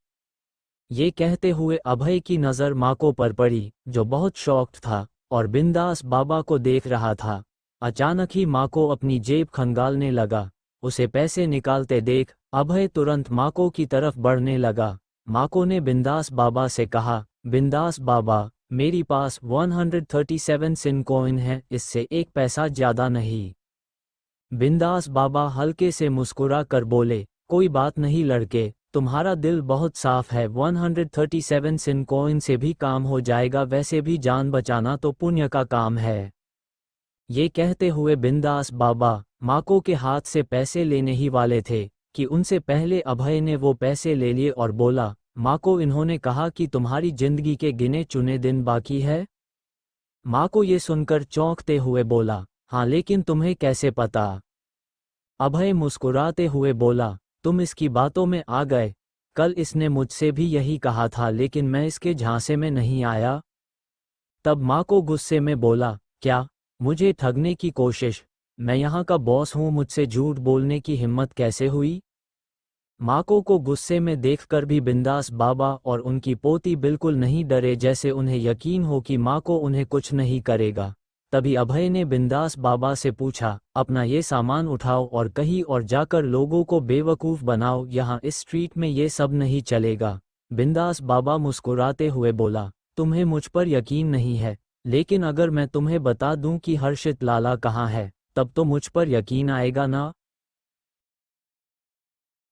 ये कहते हुए अभय की नज़र माको पर पड़ी, जो बहुत शॉक्ड था और बिंदास बाबा को देख रहा था। अचानक ही माको अपनी जेब खंगालने लगा। उसे पैसे निकालते देख अभय तुरंत माको की तरफ बढ़ने लगा। माको ने बिंदास बाबा से कहा, बिंदास बाबा, मेरी पास 137 सिन कॉइन है, इससे एक पैसा ज्यादा नहीं। बिंदास बाबा हल्के से मुस्कुरा कर बोले, कोई बात नहीं लड़के, तुम्हारा दिल बहुत साफ है, 137 सिन कॉइन से भी काम हो जाएगा, वैसे भी जान बचाना तो पुण्य का काम है। ये कहते हुए बिंदास बाबा माको के हाथ से पैसे लेने ही वाले थे कि उनसे पहले अभय ने वो पैसे ले लिए और बोला, माको, इन्होंने कहा कि तुम्हारी जिंदगी के गिने चुने दिन बाकी है। माको ये सुनकर चौंकते हुए बोला, हाँ, लेकिन तुम्हें कैसे पता? अभय मुस्कुराते हुए बोला, तुम इसकी बातों में आ गए, कल इसने मुझसे भी यही कहा था, लेकिन मैं इसके झांसे में नहीं आया। तब माको गुस्से में बोला, क्या, मुझे ठगने की कोशिश? मैं यहाँ का बॉस हूँ, मुझसे झूठ बोलने की हिम्मत कैसे हुई? माको को गुस्से में देखकर भी बिंदास बाबा और उनकी पोती बिल्कुल नहीं डरे, जैसे उन्हें यकीन हो कि माको उन्हें कुछ नहीं करेगा। तभी अभय ने बिंदास बाबा से पूछा, अपना ये सामान उठाओ और कहीं और जाकर लोगों को बेवकूफ़ बनाओ, यहाँ इस स्ट्रीट में ये सब नहीं चलेगा। बिंदास बाबा मुस्कुराते हुए बोला, तुम्हें मुझ पर यकीन नहीं है, लेकिन अगर मैं तुम्हें बता दूं कि हर्षित लाला कहाँ है, तब तो मुझ पर यकीन आएगा ना।